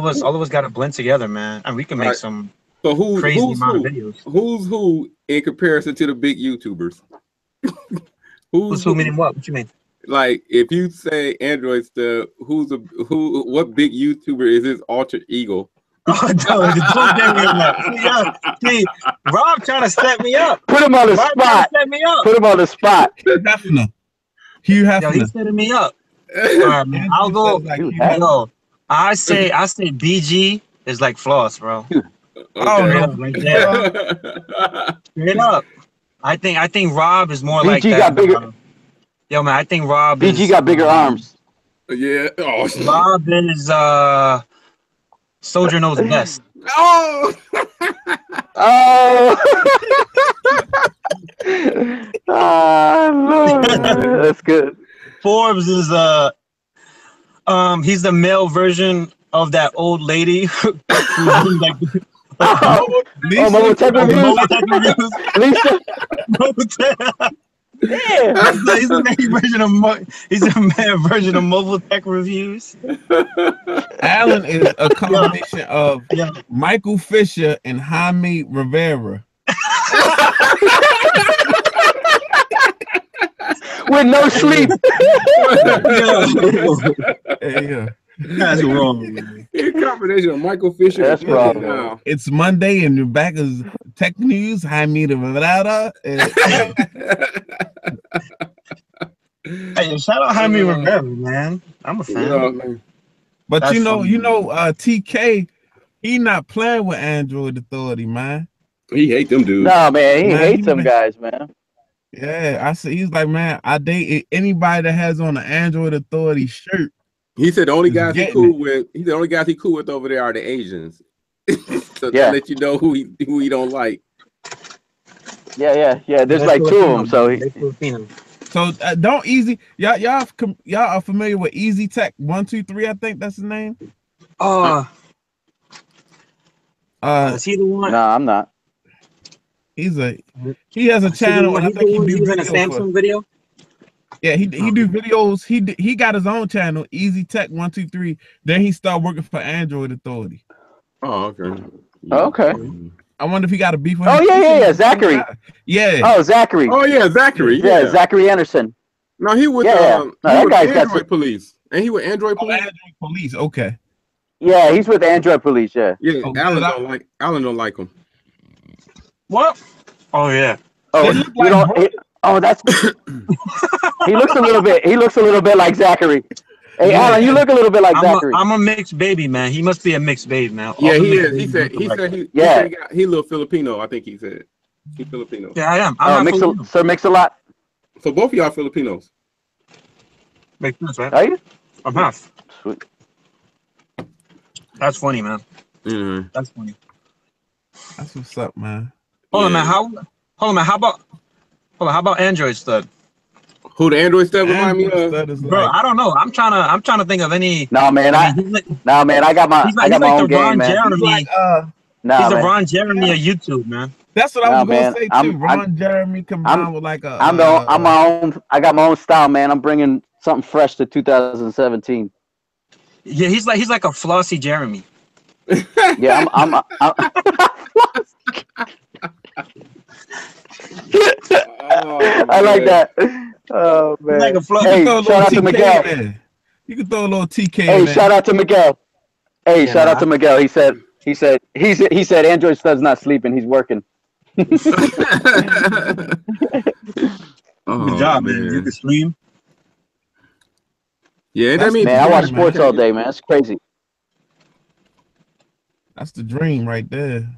us got to blend together, man, and we can make Right. some So who's crazy who videos. who's who in comparison to the big YouTubers? Who's who meaning what? What you mean? Like if you say Android stuff, what big YouTuber is his alter ego? Oh, don't get me up. See, Rob trying to set me up. Put him on the Rob trying spot. to set me up. Hugh Hefner. Hugh Yo, Hefner. he's setting me up. All right, man. I'll go. Hugh Hefner. Yo, I say BG is like floss, bro. Oh, Okay. no. Right there. Straight up. I think Rob is more like BG that. got bigger. Yo, man, I think Rob BG is, got bigger arms. Yeah. Oh. Shit. Rob is Soldier Knows Best. Oh. Oh. Lord. That's good. Forbes is he's the male version of that old lady who's like Oh, Lisa, Mobile Tech Reviews. Lisa. Yeah. He's a male version of Mobile Tech Reviews. Alan is a combination of Yeah. Michael Fisher and Jaime Rivera. With no sleep. Yeah. That's wrong, man. A combination of Michael Fisher. That's and wrong. now. It's Monday and the back is Tech News, Jaime Rivera. Hey, shout out Jaime Rivera, man. I'm a fan. But That's you know, funny. TK, he not playing with Android Authority, man. He hate them dudes. No, man, he Man, hates he them been- guys, man. Yeah, I see. He's like, man, I date anybody that has on an Android Authority shirt. He said the only guys he Getting cool with. He said the only guys he cool with over there are the Asians. So Yeah. that let you know who he don't like. Yeah. There's like two of them, so he, So don't y'all are familiar with Easy Tech 123? I think that's his name. Oh, is he the one? no, I'm not. He has a channel. And I think he do in a videos for- Samsung video. Yeah, he do videos. He got his own channel, Easy Tech 123. Then he started working for Android Authority. Oh, okay. Okay. I wonder if he got a beef with Oh, him. yeah, Zachary. Yeah. Oh, Zachary. Oh yeah, Zachary. Yeah, Zachary Anderson. No, he was Yeah. No, that he was guy's got Android some- Police. And he was Android Oh, Police. Android Police. Okay. Yeah, he's with Android Police. Yeah. Yeah, Oh, Alan good. don't like him. What? Oh yeah. Oh, They look you like don't. That's. He looks a little bit. He looks a little bit like Zachary. Hey, Yeah. Alan, you look a little bit like Zachary. I'm a mixed baby, man. He must be a mixed baby, man. Yeah, All the he mixed is. He babies said. look He alike. said he. Yeah. He said he a little Filipino. I think he said. He Filipino. Yeah, I am. I'm Oh, not mix Filipino. Sir Mix-a-Lot. So both of y'all Filipinos. Makes sense, right? Are you? I'm half. Sweet. That's funny, man. Mm-hmm. That's funny. That's what's up, man. Hold on, man. How about Android Stud? Who the Android stuff remind me Android of? Stud is Bro, like, I don't know. I'm trying to think of any. No, man. I he's like, got my he's I got my like own the Ron game, man. Jeremy. he's like Nah, He's the man. Ron Jeremy of YouTube, man. that's what I Nah, was gonna man. say I'm- too. Ron Jeremy combined with like a I'm my own. I got my own style, man. I'm bringing something fresh to 2017. Yeah, he's like a flossy Jeremy. Yeah, I'm I like that. Oh man. Like a flow. Hey, throw a shout out to little TK Miguel. in there. You can throw a little TK Hey, in there. shout out to Miguel. Hey, Yeah, shout out man. to Miguel. He said Android Stud's not sleeping. He's working. Good job, man. You can stream. Yeah, That's that means Man, I watch man. sports all day, man. It's crazy. That's the dream right there.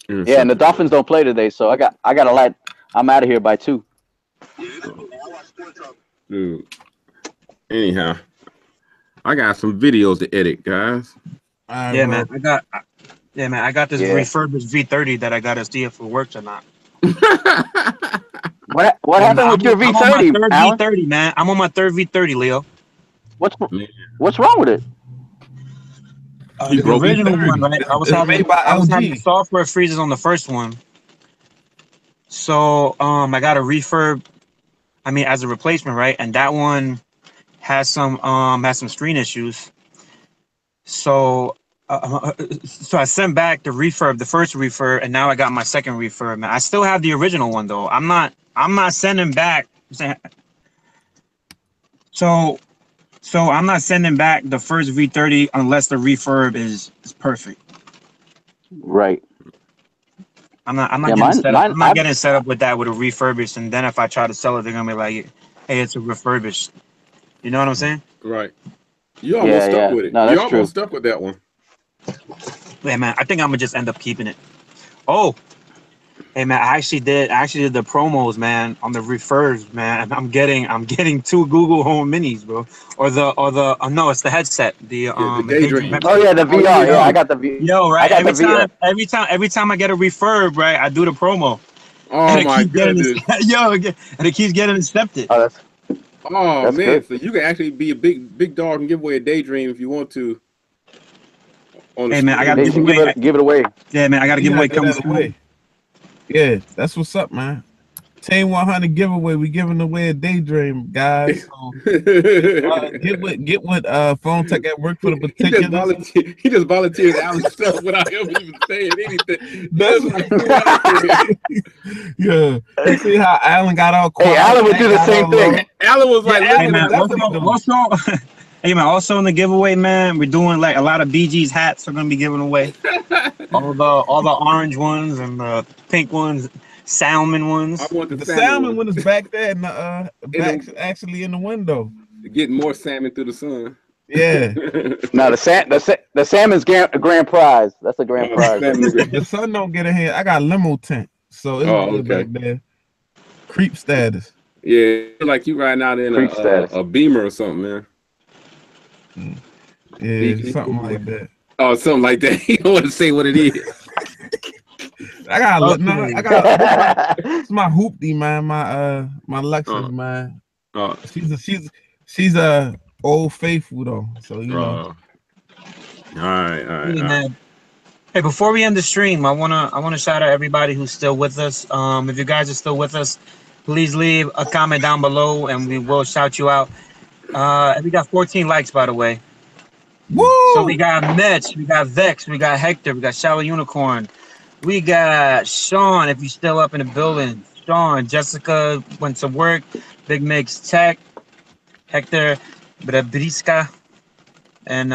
Yeah, and the Dolphins don't play today, so I got a lot. I'm out of here by 2. Dude. Anyhow, I got some videos to edit, guys. All right, Yeah, bro. man. I got this Yeah. refurbished V30 that I gotta see if it works or not. What happened with your I'm on my V30, third Alan? V30, man. I'm on my third V30, Leo. What's wrong with it? You The broke original V30. one, right? I was It's having made by LG. software freezes on the first one. So I got a refurb. I mean, as a replacement, right? And that one has some screen issues. So so I sent back the refurb, the first refurb, and now I got my second refurb. Man, I still have the original one though. I'm not sending back. So I'm not sending back the first V30 unless the refurb is perfect. Right. I'm not Yeah, getting set up. I'm not I've- getting set up with that with a refurbished, and then if I try to sell it, they're gonna be like, "Hey, it's a refurbished." You know what I'm saying? Right. You almost Yeah, stuck yeah. with it. No, You that's almost true. stuck with that one. Yeah, man. I think I'm gonna just end up keeping it. Oh, hey, man. I actually did the promos, man, on the refurbs, man. I'm getting 2 Google Home Minis, bro. No, it's the headset. The Daydream. Oh yeah, the VR. Yeah, I got the VR. Yo, right. I got the VR. Every time I get a refurb, right, I do the promo. Oh And it my keeps getting goodness. and it keeps getting accepted. Oh, that's Oh That's man, good. so you can actually be a big dog and give away a Daydream if you want to. On the Hey, man, I stream. gotta you should give it away. Yeah, man. I gotta You give away gotta coming give that away. Yeah, that's what's up, man. Team 100 giveaway. We giving away a Daydream, guys. So, get with phone tech at work for the He particulars. just volunteered Alan's stuff without him even saying anything. That's yeah. You see how Alan got all quiet? Hey, Alan would do the same thing. Alan was like, Yeah, Hey, man. definitely Also in the giveaway, man, we're doing like a lot of BG's hats are gonna be given away. all the orange ones and the pink ones, salmon ones. I want The salmon one is back there in the In actually in the window. getting more salmon through the sun. Yeah. No, the salmon's grand prize. That's the grand prize. The sun don't get in here. I got limo tent, so it's good okay. back there. Creep status. Yeah, like you riding out in Creep status. a Beamer or something, man. Yeah, something like that. Oh, something like that. You don't want to say what it is. I got Okay. no, I got it's my hoopty, man. My Lexus, man. She's a old faithful though. So you know. All right. Hey, man. Hey, before we end the stream, I wanna shout out everybody who's still with us. If you guys are still with us, please leave a comment down below and we will shout you out. We got 14 likes, by the way. Woo! So we got Mitch, we got Vex, we got Hector, we got Shallow Unicorn, we got Sean, if you're still up in the building. Sean, Jessica went to work, Big Mix Tech, Hector Brabriska, and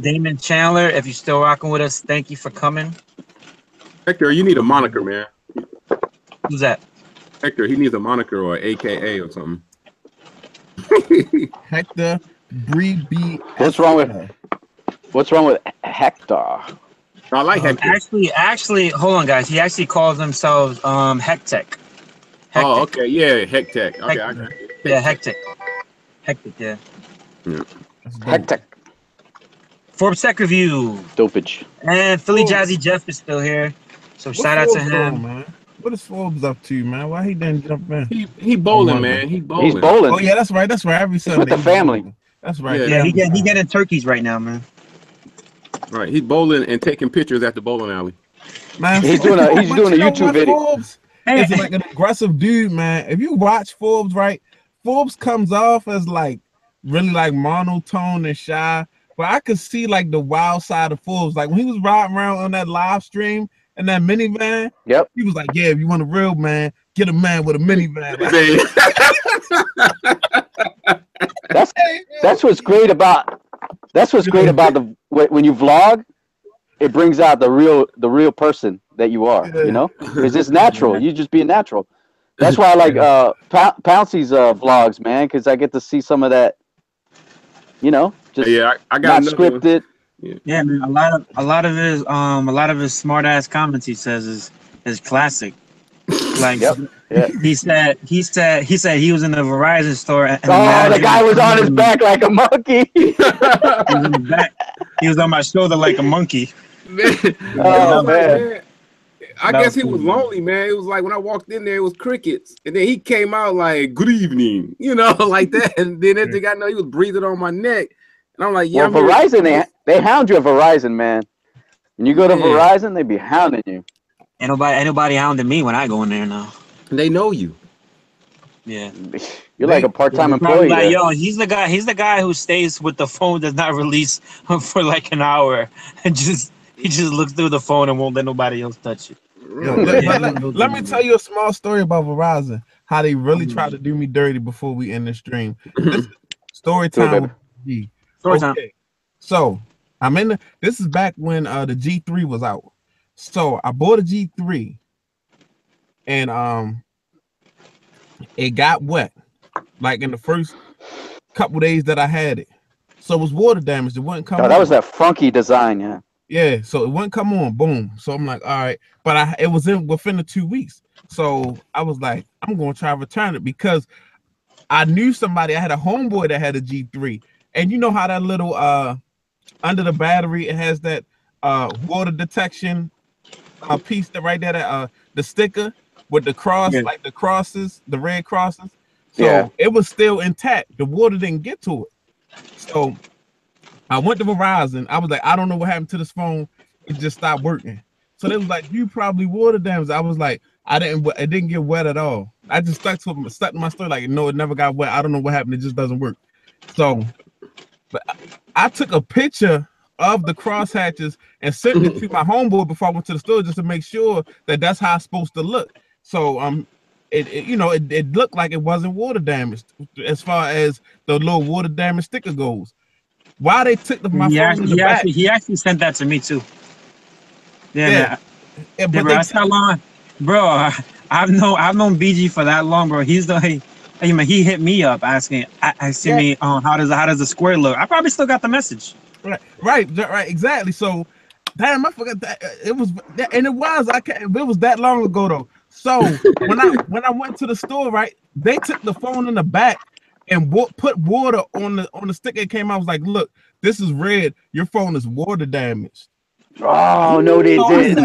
Damon Chandler, if you're still rocking with us, thank you for coming. Hector, you need a moniker, man. Who's that? Hector, he needs a moniker or AKA or something. Hector Bree B. What's wrong with Hector? I like Hector. Actually, hold on, guys. He actually calls himself Hectech. Oh, okay, yeah, Hectech. Okay, I got it. Yeah, Hectech. Hectic, yeah. Hectic. Forbes Tech Review. Dopage. And Philly Jazzy Jeff is still here. So shout out to him. Man? What is Forbes up to, man? Why he didn't jump in? He bowling, man. He bowling. He's bowling. Oh yeah, that's right. That's right. Every Sunday with the family. Bowling. That's right. Yeah, he getting turkeys right now, man. Right, he's bowling and taking pictures at the bowling alley. Man, he's doing a YouTube video. Forbes is like an aggressive dude, man. If you watch Forbes, right, Forbes comes off as like really like monotone and shy, but I could see like the wild side of Forbes. Like when he was riding around on that live stream in that minivan, yep, he was like, "Yeah, if you want a real man, get a man with a minivan." That's what's great about the when you vlog. It brings out the real person that you are, you know, because it's natural. You just being natural. That's why I like Pouncey's vlogs, man, because I get to see some of that, you know, just I got not scripted. Yeah, man. A lot of his smart ass comments he says is classic. Like he said he was in the Verizon store and the guy was on his back like a monkey. He was in the back. He was on my shoulder like a monkey. Man. I guess he was lonely, man. It was like when I walked in there, it was crickets, and then he came out like "Good evening," you know, like that. And then that thing I know he was breathing on my neck, and I'm like, "Yeah." Well, Verizon, they hound you at Verizon, man. When you go to Verizon, they be hounding you. Ain't nobody hounding me when I go in there now. They know you. Yeah, you're like a part-time employee. Like, yo, he's the guy who stays with the phone does not release for like an hour and he just looks through the phone and won't let nobody else touch it. Yo, let me tell you a small story about Verizon. How they really tried to do me dirty before we end the stream. Story time. Story time. So I'm in this is back when the G3 was out. So I bought a G3 and it got wet like in the first couple days that I had it. So it was water damage. It wouldn't come on. That was that funky design, yeah, so it wouldn't come on, boom. So I'm like, all right, but it was within the 2 weeks. So I was like, I'm gonna try to return it because I knew somebody. I had a homeboy that had a G3, and you know how that little under the battery it has that water detection piece that right there, the sticker with the cross, like the crosses, the red crosses. So it was still intact. The water didn't get to it. So I went to Verizon. I was like, I don't know what happened to this phone. It just stopped working. So they was like, you probably water damage. I was like, it didn't get wet at all. I just stuck to my story like, no, it never got wet. I don't know what happened. It just doesn't work. So but I took a picture of the crosshatches and sent it to my homeboy before I went to the store just to make sure that that's how it's supposed to look. So it looked like it wasn't water damaged as far as the little water damage sticker goes. Why they took my phone in the back? He actually sent that to me too. Yeah, but bro, that's how long, bro. I've known BG for that long, bro. He hit me up asking me, how does the square look? I probably still got the message. Right, exactly. So, damn, I forgot that it was that long ago though. So when I went to the store, right, they took the phone in the back and put water on the sticker. It came out. I was like, look, this is red. Your phone is water damaged. Oh no, they didn't.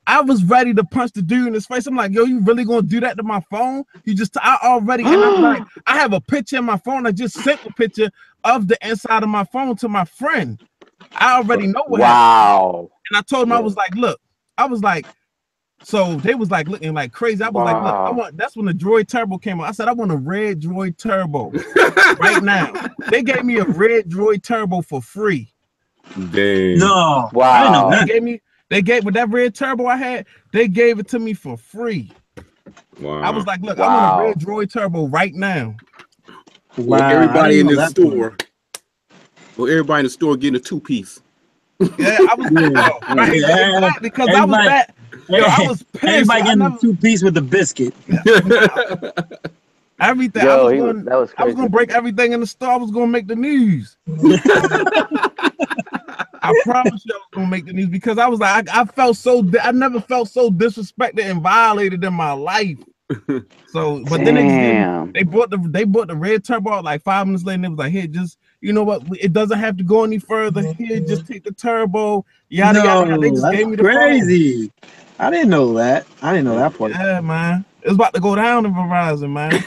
I was ready to punch the dude in his face. I'm like, yo, you really gonna do that to my phone? I have a picture in my phone. I just sent a picture of the inside of my phone to my friend. I already know what happened. And I told him, I was like, so they was like looking like crazy. I was like, look, that's when the Droid Turbo came out. I said, I want a red Droid Turbo right now. They gave me a red Droid Turbo for free. Dang. No. Wow. I didn't know that. They gave with that red turbo I had, they gave it to me for free. Wow. I was like, look, I want a red Droid Turbo right now. Wow. Everybody in the store. Well, everybody in the store getting a 2-piece. Yeah, I was because I was that. Yo, I was pissed. Everybody getting a 2-piece with the biscuit. Everything. Yo, I that was was crazy. gonna break everything in the store. I was gonna make the news. I promise you I was gonna make the news because I was like, I felt so. I never felt so disrespected and violated in my life. So, but then they brought the red turbo out like 5 minutes later. And it was like, here, just you know what? It doesn't have to go any further. Here, just take the turbo. Yada yada. They just gave me the crazy. I didn't know that. I didn't know that part. Yeah, man. It's about to go down in Verizon, man.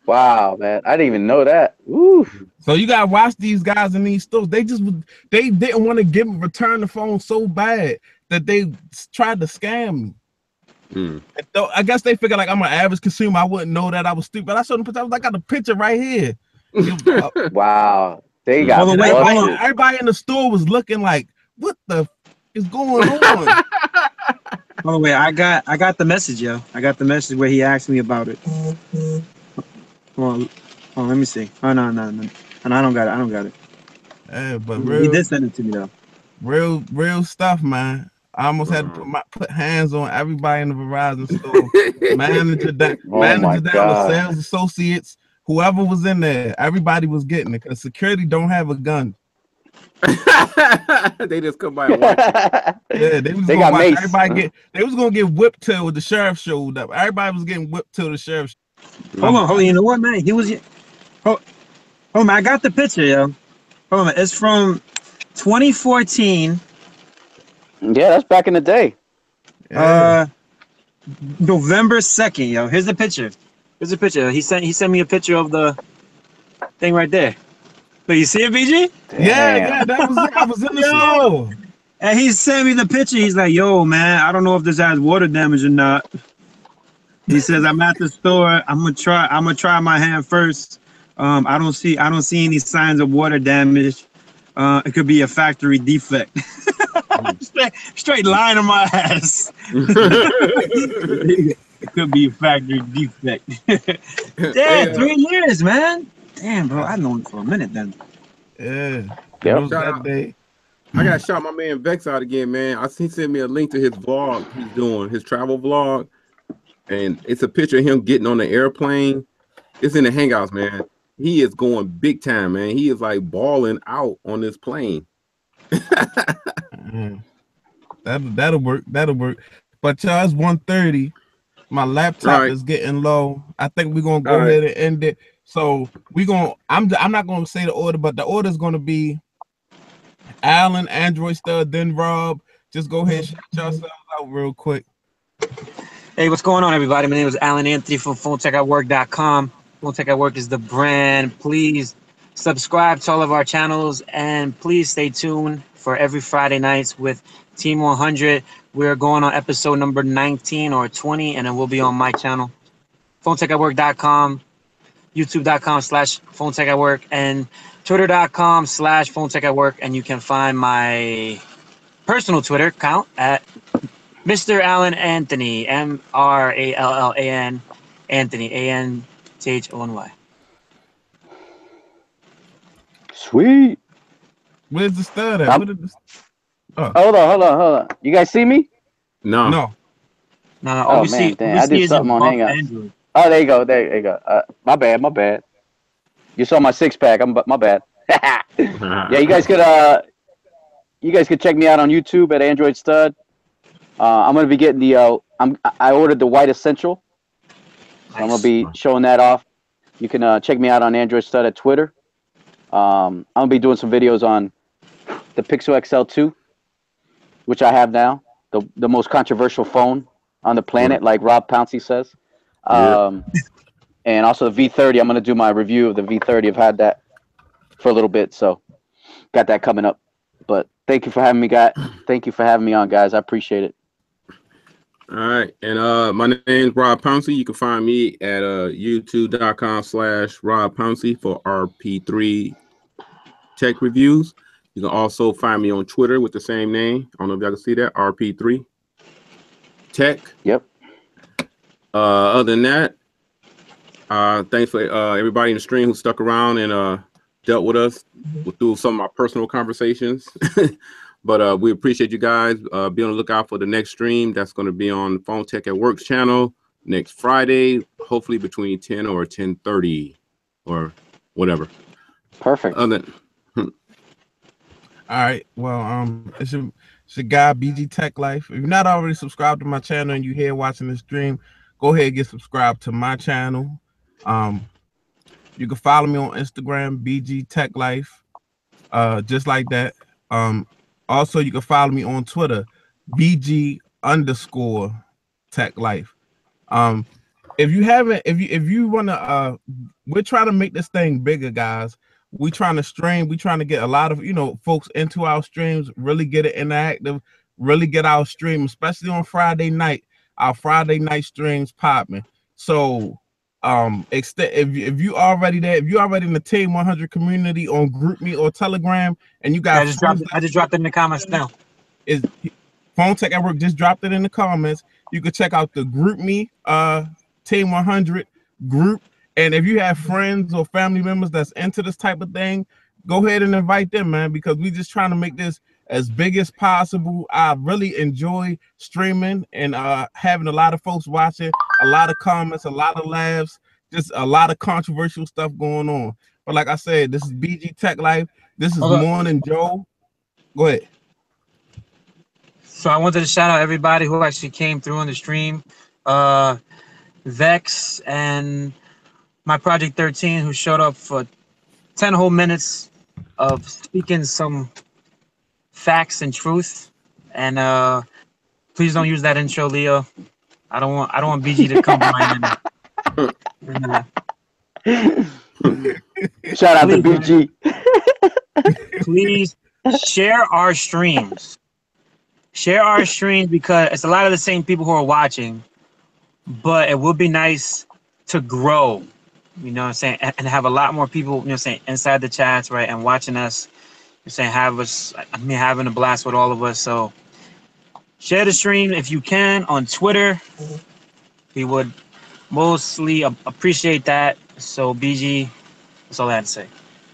Wow, man. I didn't even know that. Oof. So you gotta watch these guys in these stores. They didn't want to return the phone so bad that they tried to scam me. I guess they figured like I'm an average consumer. I wouldn't know that. I was stupid. I showed them picture. I got the picture right here. Wow. They got everybody in the store was looking like, what the is going on? Oh wait, I got the message, yo. I got the message where he asked me about it. Well, let me see. Oh no, and I don't got it. Yeah, but he did send it to me though. Real stuff, man. I almost had to put hands on everybody in the Verizon store. manager down to sales associates, whoever was in there, everybody was getting it because security don't have a gun. They just come by and watch. Yeah, they was gonna watch everybody they was gonna get whipped till the sheriff showed up. Everybody was getting whipped till the sheriff. Hold on, you know what, man? He was. Oh man, I got the picture, yo. Hold on, it's from 2014. Yeah, that's back in the day. November 2nd, yo. Here's the picture. He sent me a picture of the thing right there. So you see it, BG? Yeah, that was it. I was in the store. And he sent me the picture. He's like, yo, man, I don't know if this has water damage or not. He says, I'm at the store. I'm gonna try my hand first. I don't see any signs of water damage. It could be a factory defect. straight lying on my ass. It could be a factory defect. Damn, 3 years, man. Damn, bro, I've known him for a minute then. Yeah. That day. I gotta shout my man Vex out again, man. He sent me a link to his vlog he's doing, his travel vlog. And it's a picture of him getting on the airplane. It's in the Hangouts, man. He is going big time, man. He is like balling out on this plane. That'll work. But y'all, it's 1:30. My laptop is getting low. I think we're gonna go ahead and end it. So I'm not gonna say the order, but the order is gonna be Alan, Android Stud, then Rob. Just go ahead and shout yourselves out real quick. Hey, what's going on, everybody? My name is Alan Anthony from PhoneTechAtWork.com. PhoneTech at Work is the brand. Please subscribe to all of our channels and please stay tuned for every Friday nights with Team 100. We're going on episode number 19 or 20, and it will be on my channel, PhoneTechAtWork.com, YouTube.com/PhoneTechAtWork, and Twitter.com/PhoneTechAtWork. And you can find my personal Twitter account at Mr. Alan Anthony, MRALLAN Anthony, ANTHONY. Sweet. Where's the stud at? Hold on. You guys see me? No. Oh man, damn. I did something on Hangouts. Oh, there you go. My bad. You saw my 6-pack. My bad. Yeah, you guys could check me out on YouTube at Android Stud. I'm gonna be getting I ordered the white essential. So I'm gonna be showing that off. You can check me out on Android Stud at Twitter. I'm gonna be doing some videos on the Pixel XL2, which I have now, the most controversial phone on the planet, like Rob Pouncey says. And also the V30. I'm gonna do my review of the V30. I've had that for a little bit, so got that coming up. But thank you for having me, guys. Thank you for having me on, guys. I appreciate it. All right, and my name is Rob Pouncey. You can find me at youtube.com/Rob Pouncey for RP3 tech reviews. You can also find me on Twitter with the same name. I don't know if y'all can see that, RP3 tech. Yep. Other than that, thanks for everybody in the stream who stuck around and dealt with us through some of my personal conversations. But we appreciate you guys. Be on the lookout for the next stream. That's going to be on Phone Tech at Work's channel next Friday, hopefully between 10 or 10:30 or whatever. Perfect. All right. Well, it's your guy BG Tech Life. If you're not already subscribed to my channel and you're here watching this stream, go ahead and get subscribed to my channel. You can follow me on Instagram, BG Tech Life, just like that. Also, you can follow me on Twitter, BG_Tech Life. If you wanna, we're trying to make this thing bigger, guys. We trying to stream. We trying to get a lot of folks into our streams. Really get it interactive. Really get our stream, especially on Friday night. Our Friday night streams popping. So, if you already there, if you already in the Team 100 community on GroupMe or Telegram, and you got I just dropped it in the comments now. Is Phone Tech at Work just dropped it in the comments. You can check out the GroupMe Team 100 group. And if you have friends or family members that's into this type of thing, go ahead and invite them, man, because we just trying to make this as big as possible. I really enjoy streaming and having a lot of folks watching, a lot of comments, a lot of laughs, just a lot of controversial stuff going on. But like I said, this is BG Tech Life. This is Morning Joe. Go ahead. So I wanted to shout out everybody who actually came through on the stream. Vex and my Project 13 who showed up for 10 whole minutes of speaking some facts and truth. And please don't use that intro, Leo. I don't want BG to come behind Shout out to BG. Please share our streams. Share our streams because it's a lot of the same people who are watching, but it would be nice to grow, you know what I'm saying, and have a lot more people, you know what I'm saying, inside the chats, right, and watching us, you know, saying having a blast with all of us. So share the stream if you can on Twitter. We would mostly appreciate that. So BG, that's all I had to say.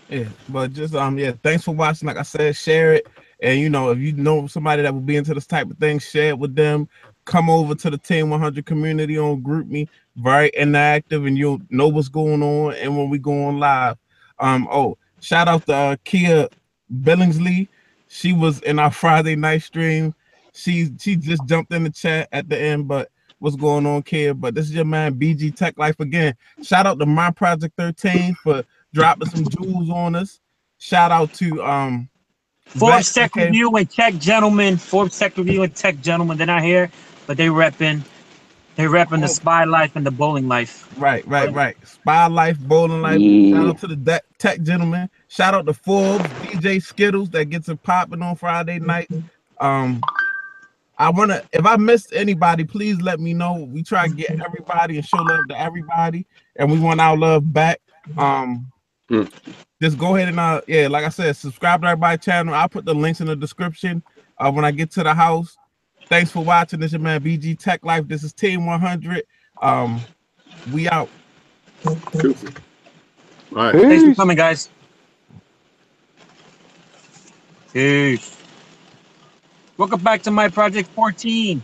Yeah, but just yeah, thanks for watching. Like I said, share it. And if you know somebody that will be into this type of thing, share it with them. Come over to the Team 100 community on GroupMe. Very interactive, and you'll know what's going on. And when we go on live, shout out to Kia Billingsley. She was in our Friday night stream. She just jumped in the chat at the end. But what's going on, Kia? But this is your man BG Tech Life again. Shout out to my Project 13 for dropping some jewels on us. Shout out to Forbes Tech Review and Tech Gentlemen. Forbes Tech Review and Tech Gentlemen. They're not here, but they repping the Spy Life and the Bowling Life. Right. Spy Life, Bowling Life. Yeah. Shout out to the Tech Gentlemen. Shout out to Forbes, DJ Skittles that gets it popping on Friday night. If I missed anybody, please let me know. We try to get everybody and show love to everybody, and we want our love back. Just go ahead and like I said, subscribe to everybody's channel. I'll put the links in the description when I get to the house. Thanks for watching. This is your man BG Tech Life. This is Team 100. We out. All right. Thanks for coming, guys. Peace. Welcome back to my Project 14.